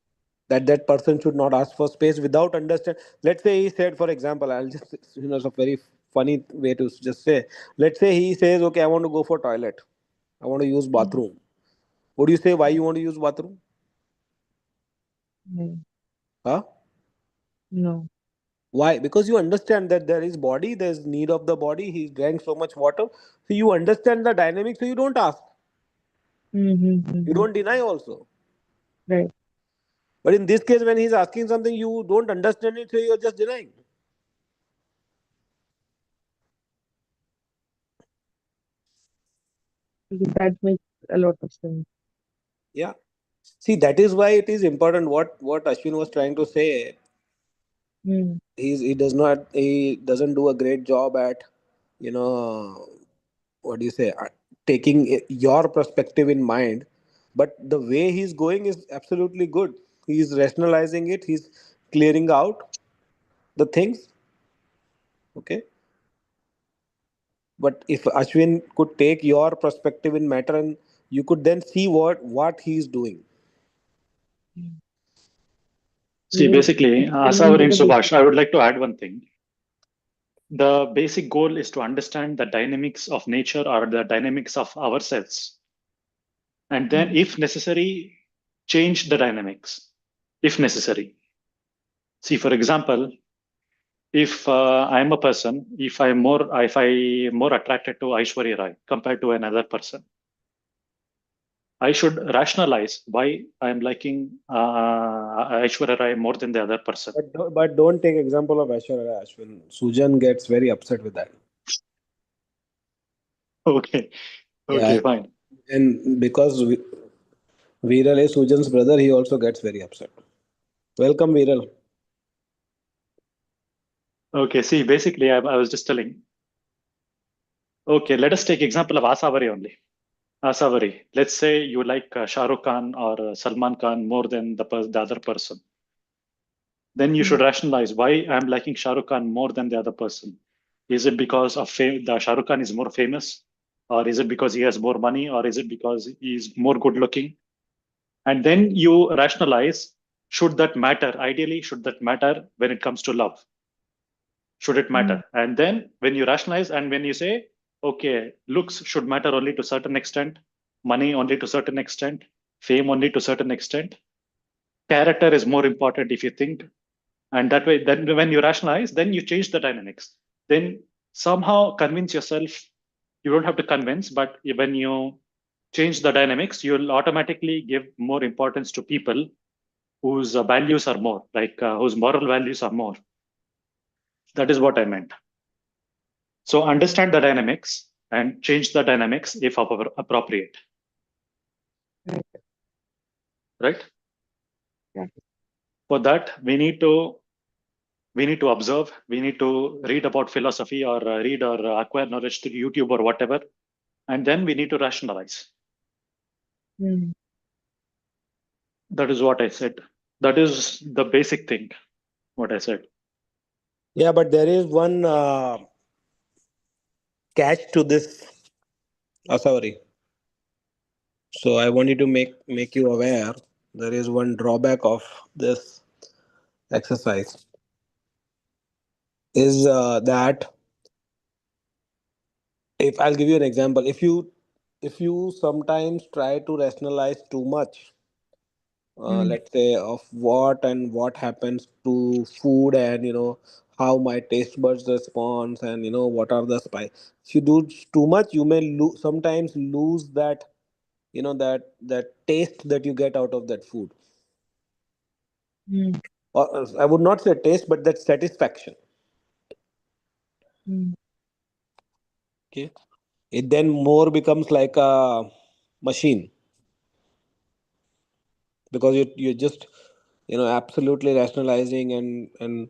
that that person should not ask for space without understand. Let's say he said, for example, I'll just, it's a very funny way to just say. Let's say he says, okay, I want to go for toilet. I want to use Mm. bathroom. Would you say why you want to use bathroom? No. Huh? No. Why? Because you understand that there is body, there's need of the body. He drank so much water, so you understand the dynamics. So you don't ask, you Mm-hmm. don't deny also. Right. But in this case, when he's asking something, you don't understand it, so you're just denying. Because that makes a lot of sense. Yeah. See, that is why it is important. What Ashwin was trying to say, Mm. he doesn't do a great job at, you know, what do you say, taking your perspective in mind. But the way he's going is absolutely good. He's rationalizing it. He's clearing out the things. Okay. But if Ashwin could take your perspective in matter, and you could then see what he's doing. See, Yes. basically, Experiment Asavar is and a basic. Subhash, I would like to add one thing. The basic goal is to understand the dynamics of nature or the dynamics of ourselves. And then, Mm. if necessary, change the dynamics, if necessary. See, for example, if I'm a person, if I more attracted to Aishwarya Rai compared to another person, I should rationalize why I'm liking Aishwarya Rai more than the other person. But don't take example of Aishwarya Ashwin. Sujan gets very upset with that. Okay, Yeah, okay, fine. and because Viral is Sujan's brother, he also gets very upset. Welcome, Viral. Okay, see, basically, I was just telling. Okay, let us take example of Asavari only. Asavari, let's say you like Shah Rukh Khan or Salman Khan more than the other person. Then you should Mm. rationalize why I'm liking Shah Rukh Khan more than the other person. Is it because of the Shah Rukh Khan is more famous, or is it because he has more money, or is it because he's more good looking? And then you rationalize: should that matter? Ideally, should that matter when it comes to love? Should it Mm. matter? And then when you rationalize and when you say, okay, looks should matter only to certain extent, money only to certain extent, fame only to certain extent, character is more important if you think. And that way, then when you rationalize, then you change the dynamics. Then somehow convince yourself. You don't have to convince, but when you change the dynamics, you'll automatically give more importance to people whose values are more, like whose moral values are more. That is what I meant. So understand the dynamics and change the dynamics if appropriate, Right. right? Yeah. For that, we need to observe, we need to read about philosophy or read or acquire knowledge through YouTube or whatever, and then we need to rationalize. Mm. That is what I said. That is the basic thing, what I said. Yeah, but there is one catch to this, Asavari. So I wanted to make you aware. There is one drawback of this exercise. Is that if I'll give you an example, if you sometimes try to rationalize too much, Mm. let's say of what happens to food, and how my taste buds responds, and what are the spice. If you do too much, you may sometimes lose that that taste that you get out of that food, Mm. or I would not say taste, but that satisfaction. Mm. Okay, it then more becomes like a machine, because you're just absolutely rationalizing and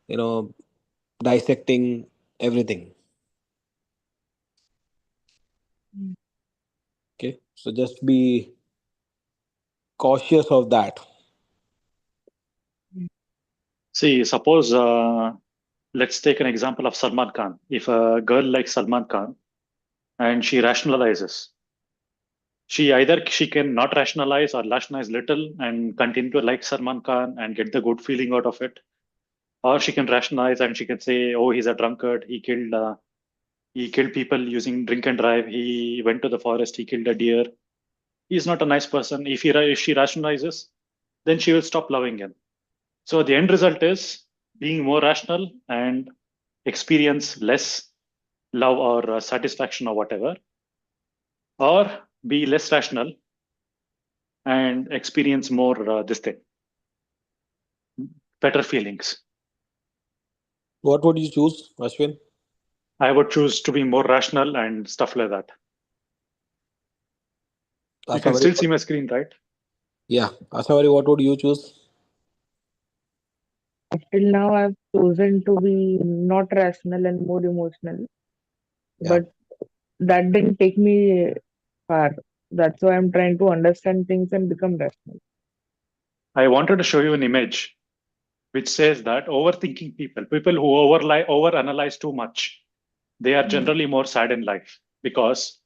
you know dissecting everything. Mm. Okay, so just be cautious of that. Mm. See, suppose let's take an example of Salman Khan. If a girl likes Salman Khan and she rationalizes, she can not rationalize or rationalize little and continue to like Salman Khan and get the good feeling out of it, or she can rationalize and she can say, "Oh, he's a drunkard. He killed people using drink and drive. He went to the forest. He killed a deer. He's not a nice person." If she rationalizes, then she will stop loving him. So the end result is being more rational and experience less love or satisfaction or whatever, or be less rational and experience more this thing, better feelings. What would you choose, Ashwin? I would choose to be more rational and stuff like that. You can Asawari, still see my screen, right? yeah, Asawari, what would you choose? Till now, I've chosen to be not rational and more emotional, Yeah. but that didn't take me far. That's why I'm trying to understand things and become rational. I wanted to show you an image which says that overthinking people who overanalyze too much, they are Mm. generally more sad in life because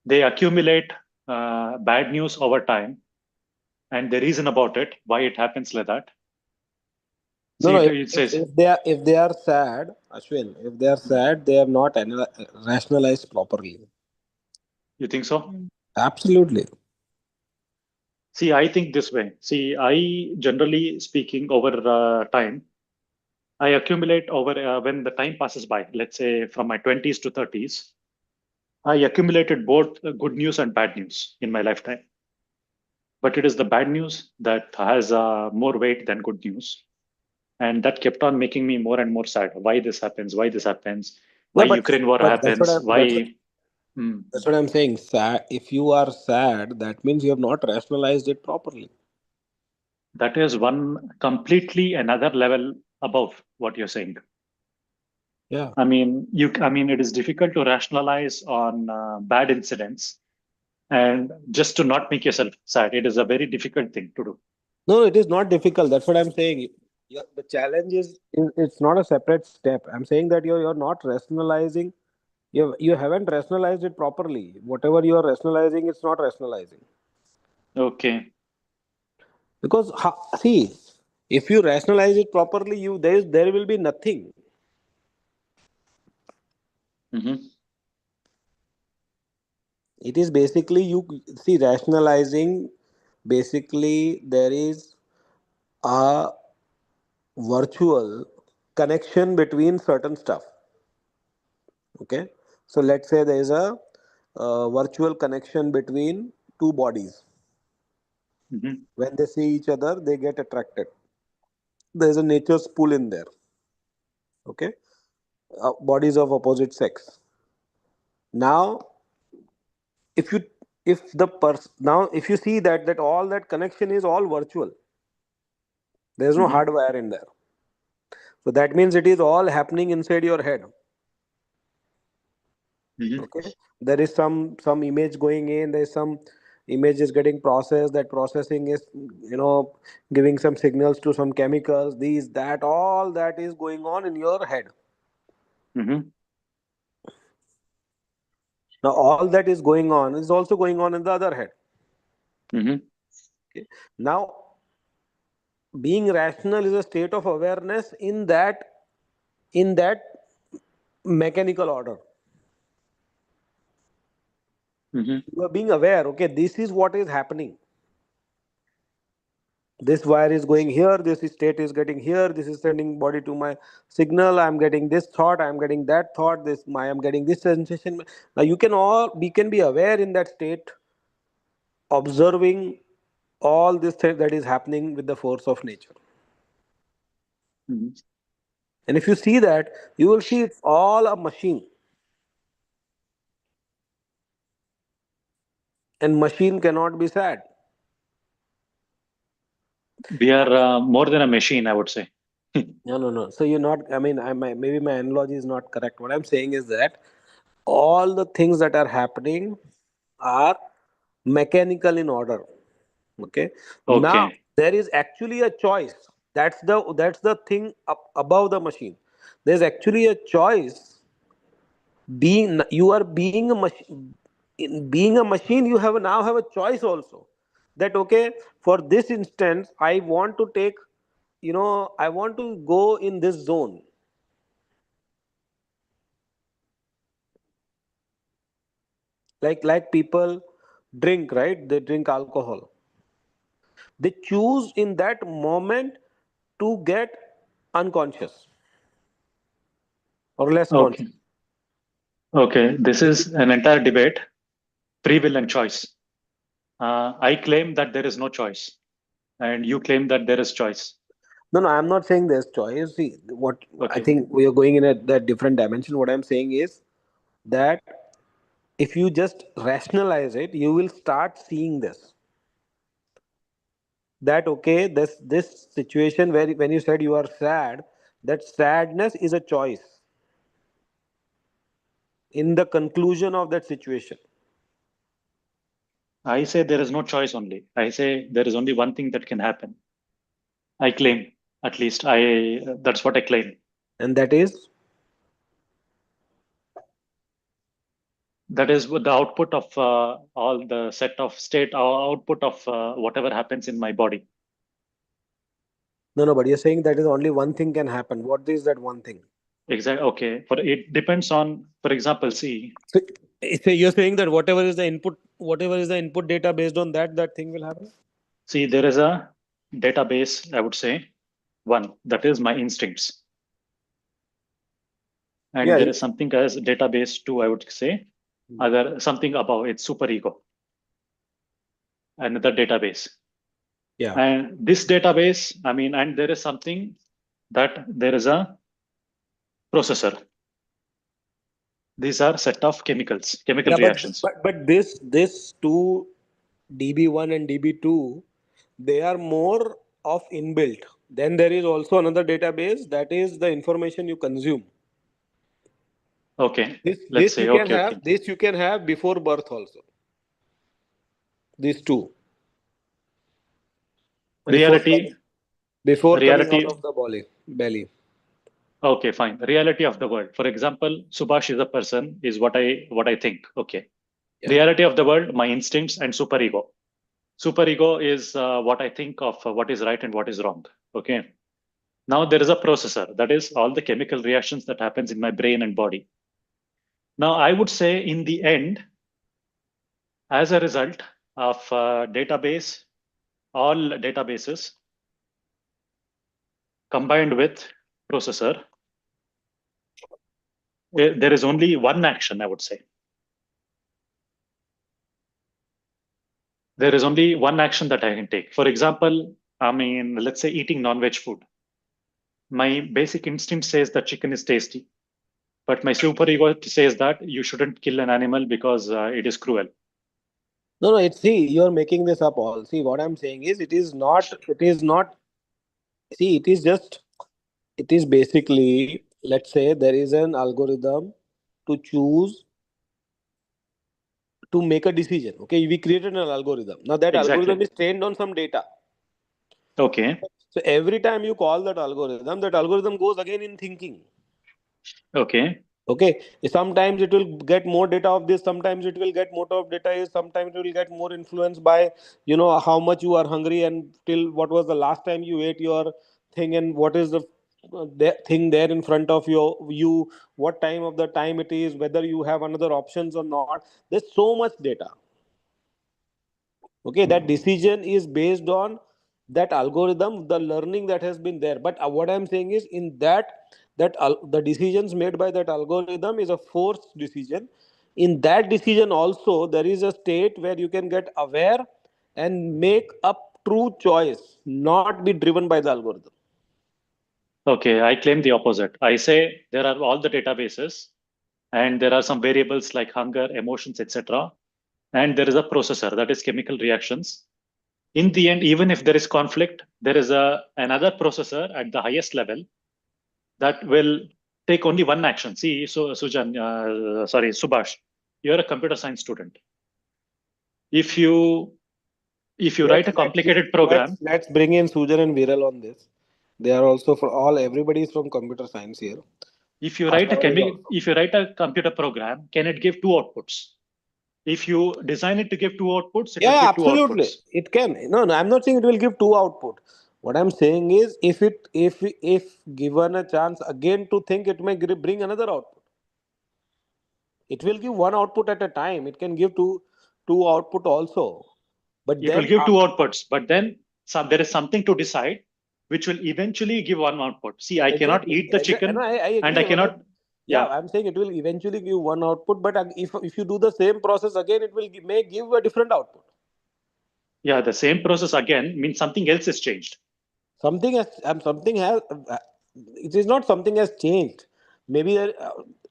they accumulate bad news over time, and the reason about it, why it happens like that. No, See, no. it If, says, if they are sad, Ashwin, if they are sad, they have not rationalized properly. you think so? Mm. Absolutely. See, I think this way. See, I generally speaking over time, I accumulate over when the time passes by, let's say from my 20s to 30s, I accumulated both good news and bad news in my lifetime. But it is the bad news that has more weight than good news. And that kept on making me more and more sad. Why this happens? Why this happens? Why Yeah, Ukraine war but that's what happens? I'm Why? Hmm. that's what I'm saying. Sad. If you are sad, that means you have not rationalized it properly. That is one completely another level above what you're saying. Yeah. I mean, it is difficult to rationalize on bad incidents and just to not make yourself sad. It is a very difficult thing to do. No, it is not difficult. That's what I'm saying. The challenge is it's not a separate step. I'm saying that you're not rationalizing. You haven't rationalized it properly. Whatever you are rationalizing, it's not rationalizing. Okay. Because see, if you rationalize it properly, there will be nothing. Mm-hmm. It is basically you see rationalizing. Basically, there is a virtual connection between certain stuff. Okay, so let's say there is virtual connection between two bodies. Mm-hmm. When they see each other, they get attracted. There is a nature's pull in there. Okay, bodies of opposite sex. Now, if you if the person now if you see that all that connection is all virtual, there is no Mm-hmm. hardware in there. So that means it is all happening inside your head. Mm-hmm. Okay, there is some image going in, there is some image is getting processed, that processing is giving some signals to some chemicals, these that all that is going on in your head. Mm-hmm. Now all that is going on is also going on in the other head. Mm-hmm. Okay, now being rational is a state of awareness in that mechanical order. Mm-hmm. You are being aware, okay, this is what is happening. This wire is going here, this state is getting here, this is sending body to my signal, I'm getting this thought, I'm getting that thought, this I am getting this sensation. Now we can be aware in that state, observing all this thing that is happening with the force of nature. Mm-hmm. And if you see that, you will see it's all a machine. And machine cannot be sad. We are more than a machine, I would say. No, no, no. So you're not, maybe my analogy is not correct. What I'm saying is that all the things that are happening are mechanical in order. Okay. Now Okay. there is actually a choice. That's the thing up above the machine. There's actually a choice. You are being a machine. In being a machine, you now have a choice also. That okay, for this instance, I want to take, I want to go in this zone. Like people drink, right? They drink alcohol. They choose in that moment to get unconscious or less Okay. conscious. Okay. This is an entire debate, free will and choice. I claim that there is no choice, and you claim that there is choice. No, I'm not saying there's choice. See, what I Okay. think we are going in a that different dimension. What I'm saying is that if you just rationalize it, you will start seeing this. That okay, this situation where when you said you are sad, that sadness is a choice in the conclusion of that situation. I say there is no choice only. I say there is only one thing that can happen. I claim, at least that's what I claim. And that is, That is with the output of all the set of state, output of whatever happens in my body. no, but you're saying that is only one thing can happen. What is that one thing? Exactly. Okay. For it depends on, for example, see, So, you're saying that whatever is the input data, based on that, that thing will happen. there is a database, I would say, one, that is my instincts. And Yeah. there is something as database two, I would say, other something above it's superego, another database. Yeah. And this database, and there is something that there is a processor. These are set of chemical Yeah, reactions. but this two DB1 and DB2, they are more of inbuilt. Then there is also another database, that is the information you consume. Okay, This let's this say, you can okay, have okay. this you can have before birth also. These two before Reality, coming out reality. of the belly. Okay, fine. Reality of the world. For example, Subhash is a person, is what I think. Okay. Yeah. Reality of the world, my instincts and superego. Superego is what I think of what is right and what is wrong. Okay. Now there is a processor, that is all the chemical reactions that happens in my brain and body. Now I would say in the end, as a result of database, all databases combined with processor, there is only one action, I would say. There is only one action that I can take. For example, let's say eating non-veg food. My basic instinct says that chicken is tasty, but my superego says that you shouldn't kill an animal because it is cruel. No, it's, see, you're making this up all. See, what I'm saying is it is not, see, it is basically, let's say there is an algorithm to choose to make a decision. Okay, we created an algorithm. Now that algorithm Exactly. is trained on some data. Okay. So every time you call that algorithm goes again in thinking. Okay. Okay, sometimes it will get more data of this, sometimes it will get more of data is, sometimes it will get more influenced by, how much you are hungry and till what was the last time you ate your thing, and what is the thing there in front of you, what time of the time it is, whether you have another options or not. There's so much data. Okay, that decision is based on that algorithm, the learning that has been there. But what I'm saying is, in the decisions made by that algorithm is a forced decision. In that decision also, there is a state where you can get aware and make a true choice, not be driven by the algorithm. Okay. I claim the opposite. I say there are all the databases and there are some variables like hunger, emotions, etc. And there is a processor, that is chemical reactions. In the end, even if there is conflict, there is another processor at the highest level that will take only one action. See, so Sujan, sorry, Subhash, you're a computer science student. If you write a complicated program, Let's bring in Sujan and Viral on this. They are also for all, everybody is from computer science here. Asharam is also. if you write a computer program, can it give two outputs? If you design it to give two outputs, it will Yeah, give two absolutely. outputs. It can. No, no, I'm not saying it will give two output. What I'm saying is, if given a chance again to think, it may bring another output. It will give one output at a time. It can give two output also. But It will then, give two outputs, but then there is something to decide, which will eventually give one output. See, I cannot eat the chicken, No, I and I agree on that. cannot. Yeah, Yeah, I'm saying it will eventually give one output, but if you do the same process again, it will may give a different output. yeah. The same process again means something else is changed. Something has it is not something has changed. Maybe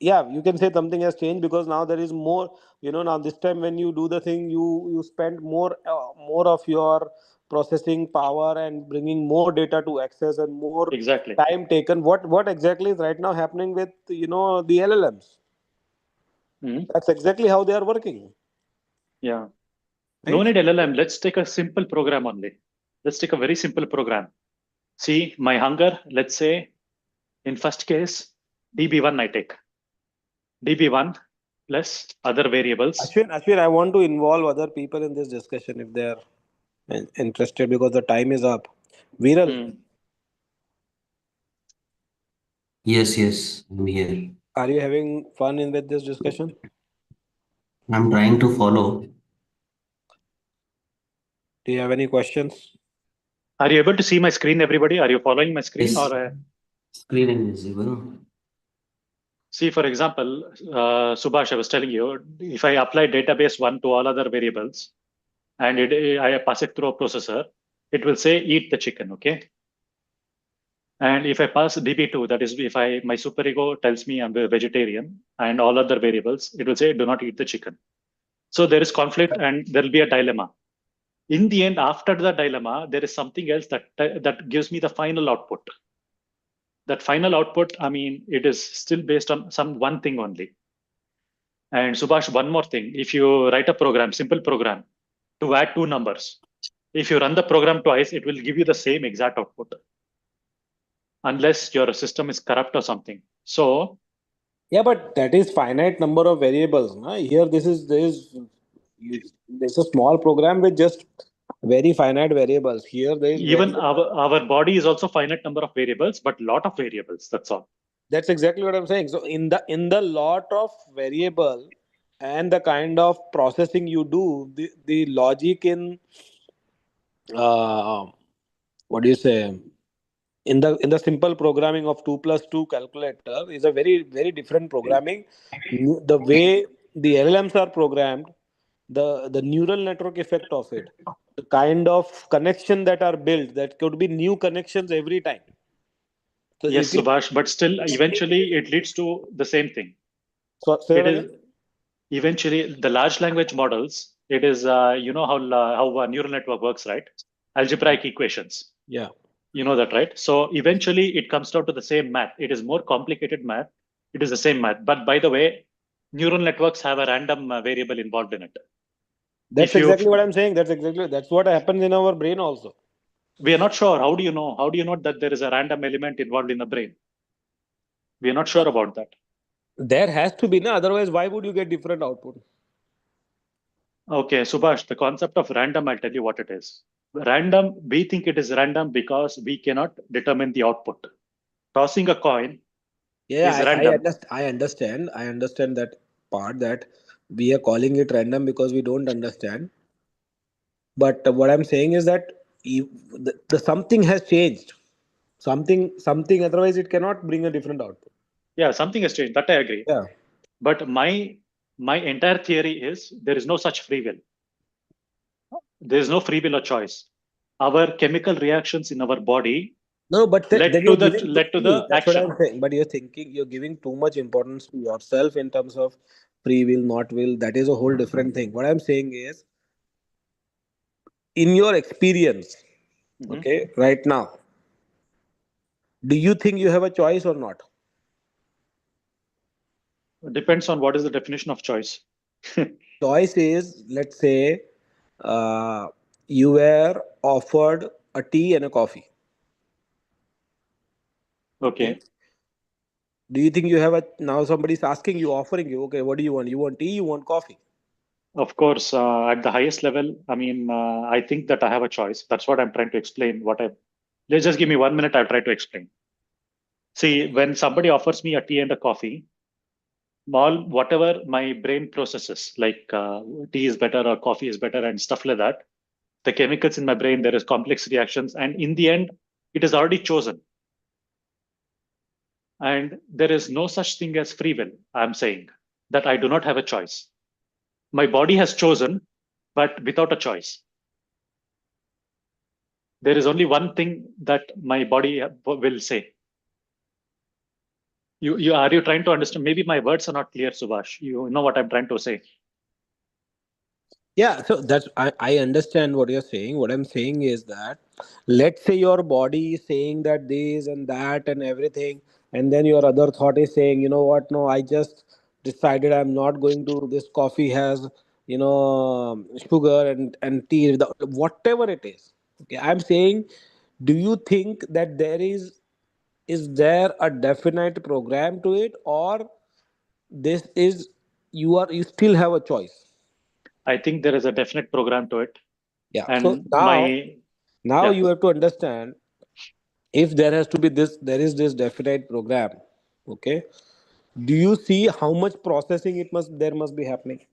yeah, you can say something has changed because now there is more. Now this time when you do the thing, you spend more of your processing power and bringing more data to access and more Exactly. time taken. What exactly is right now happening with the LLMs? Mhm. That's exactly how they are working, Yeah. No right? need LLM. Let's take a simple program only. Let's take a very simple program. See, my hunger, let's say in first case, DB1 I take. DB1 plus other variables. Ashwin, I want to involve other people in this discussion if they are interested because the time is up. Viral, Hmm. Yes, yes, I'm here. are you having fun in with this discussion? I'm trying to follow. Do you have any questions? Are you able to see my screen, everybody? Are you following my screen? Yes, Or screen invisible. see, for example, Subhash, I was telling you, if I apply database one to all other variables and I pass it through a processor, it will say eat the chicken, okay? And if I pass DB2, that is, if my superego tells me I'm a vegetarian and all other variables, it will say do not eat the chicken. So there is conflict and there will be a dilemma. In the end, after the dilemma, there is something else that gives me the final output. That final output, I mean, it is still based on some one thing only. And Subhash, one more thing. If you write a program, simple program, to add two numbers, if you run the program twice, it will give you the same exact output, unless your system is corrupt or something. So, Yeah, but that is finite number of variables. Na? Here, there's a small program with just very finite variables. Here, there is very. even our body is also finite number of variables, but lot of variables. That's all. That's exactly what I'm saying. So in the lot of variable and the kind of processing you do, the logic in uh, what do you say? In the simple programming of 2 plus 2 calculator is a very very different programming. The way the LLMs are programmed, the neural network effect of it, the kind of connection that are built, that could be new connections every time. So Yes, it is. Subhash, but still, eventually, it leads to the same thing. So say that It again. is eventually the large language models. It is you know how a neural network works, right? Algebraic equations. Yeah. You know that, right? So eventually, it comes down to the same math. It is more complicated math. It is the same math. But by the way, neural networks have a random variable involved in it. That's If you, exactly what I'm saying. That's what happens in our brain also. we are not sure. How do you know? How do you know that there is a random element involved in the brain? We are not sure about that. There has to be, no. Otherwise, why would you get different output? Okay, Subhash, the concept of random, I'll tell you what it is. Random, we think it is random because we cannot determine the output. Tossing a coin Yeah, is random. I understand that part, that we are calling it random because we don't understand. But what I'm saying is that the something has changed. Something. Otherwise, it cannot bring a different output. Yeah, something has changed. That I agree. Yeah. But my entire theory is there is no such free will. There is no free will or choice. Our chemical reactions in our body No, but then you're giving. led to See, the that's what action. I'm saying. But you're giving too much importance to yourself in terms of free will, not will. That is a whole different thing. What I'm saying is, in your experience, Mhm. okay, right now, do you think you have a choice or not? Depends on what is the definition of choice. Choice is, let's say, you were offered a tea and a coffee. Okay. Okay. Do you think you have a, now somebody's asking you, offering you, okay, what do you want? You want tea, you want coffee? Of course, at the highest level, I mean, I think that I have a choice. That's what I'm trying to explain. Let's just give me 1 minute. I'll try to explain. See, when somebody offers me a tea and a coffee, all whatever my brain processes, like tea is better or coffee is better and stuff like that, The chemicals in my brain, there is complex reactions, and in the end, it is already chosen. And there is no such thing as free will. I'm saying that I do not have a choice. My body has chosen, but without a choice. There is only one thing that my body will say. You are you trying to understand? Maybe my words are not clear, Subhash. You know what I'm trying to say. Yeah, so I understand what you're saying. What I'm saying is that, let's say your body is saying that this and that and everything, and then your other thought is saying, you know what, no, I just decided I'm not going to, this coffee has, sugar and tea, whatever it is. Okay, I'm saying, do you think that is there a definite program to it, or this is, you still have a choice? I think there is a definite program to it. Yeah. So And now, yeah, you have to understand, if there has to be this, there is this definite program. Okay. Do you see how much processing there must be happening?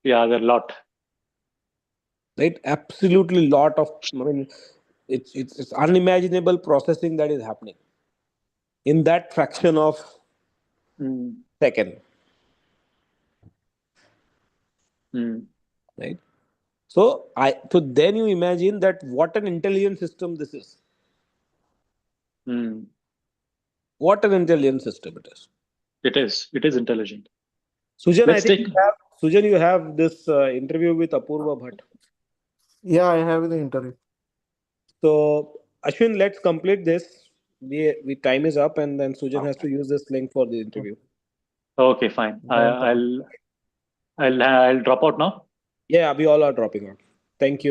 yeah, there are a lot. Right. Absolutely lot of. I mean, it's unimaginable processing that is happening in that fraction of Mm, second. mm, Right. So then you imagine that what an intelligent system this is. mm. What an intelligent system it is. It is. It is intelligent. Sujan, I Let's think take. You have this interview with Apurva Bhatt. Yeah, I have the interview. So, Ashwin, let's complete this. We time is up, and then Sujan has to use this link for the interview. Okay, fine. No problem. I'll drop out now. Yeah, we all are dropping out. Thank you.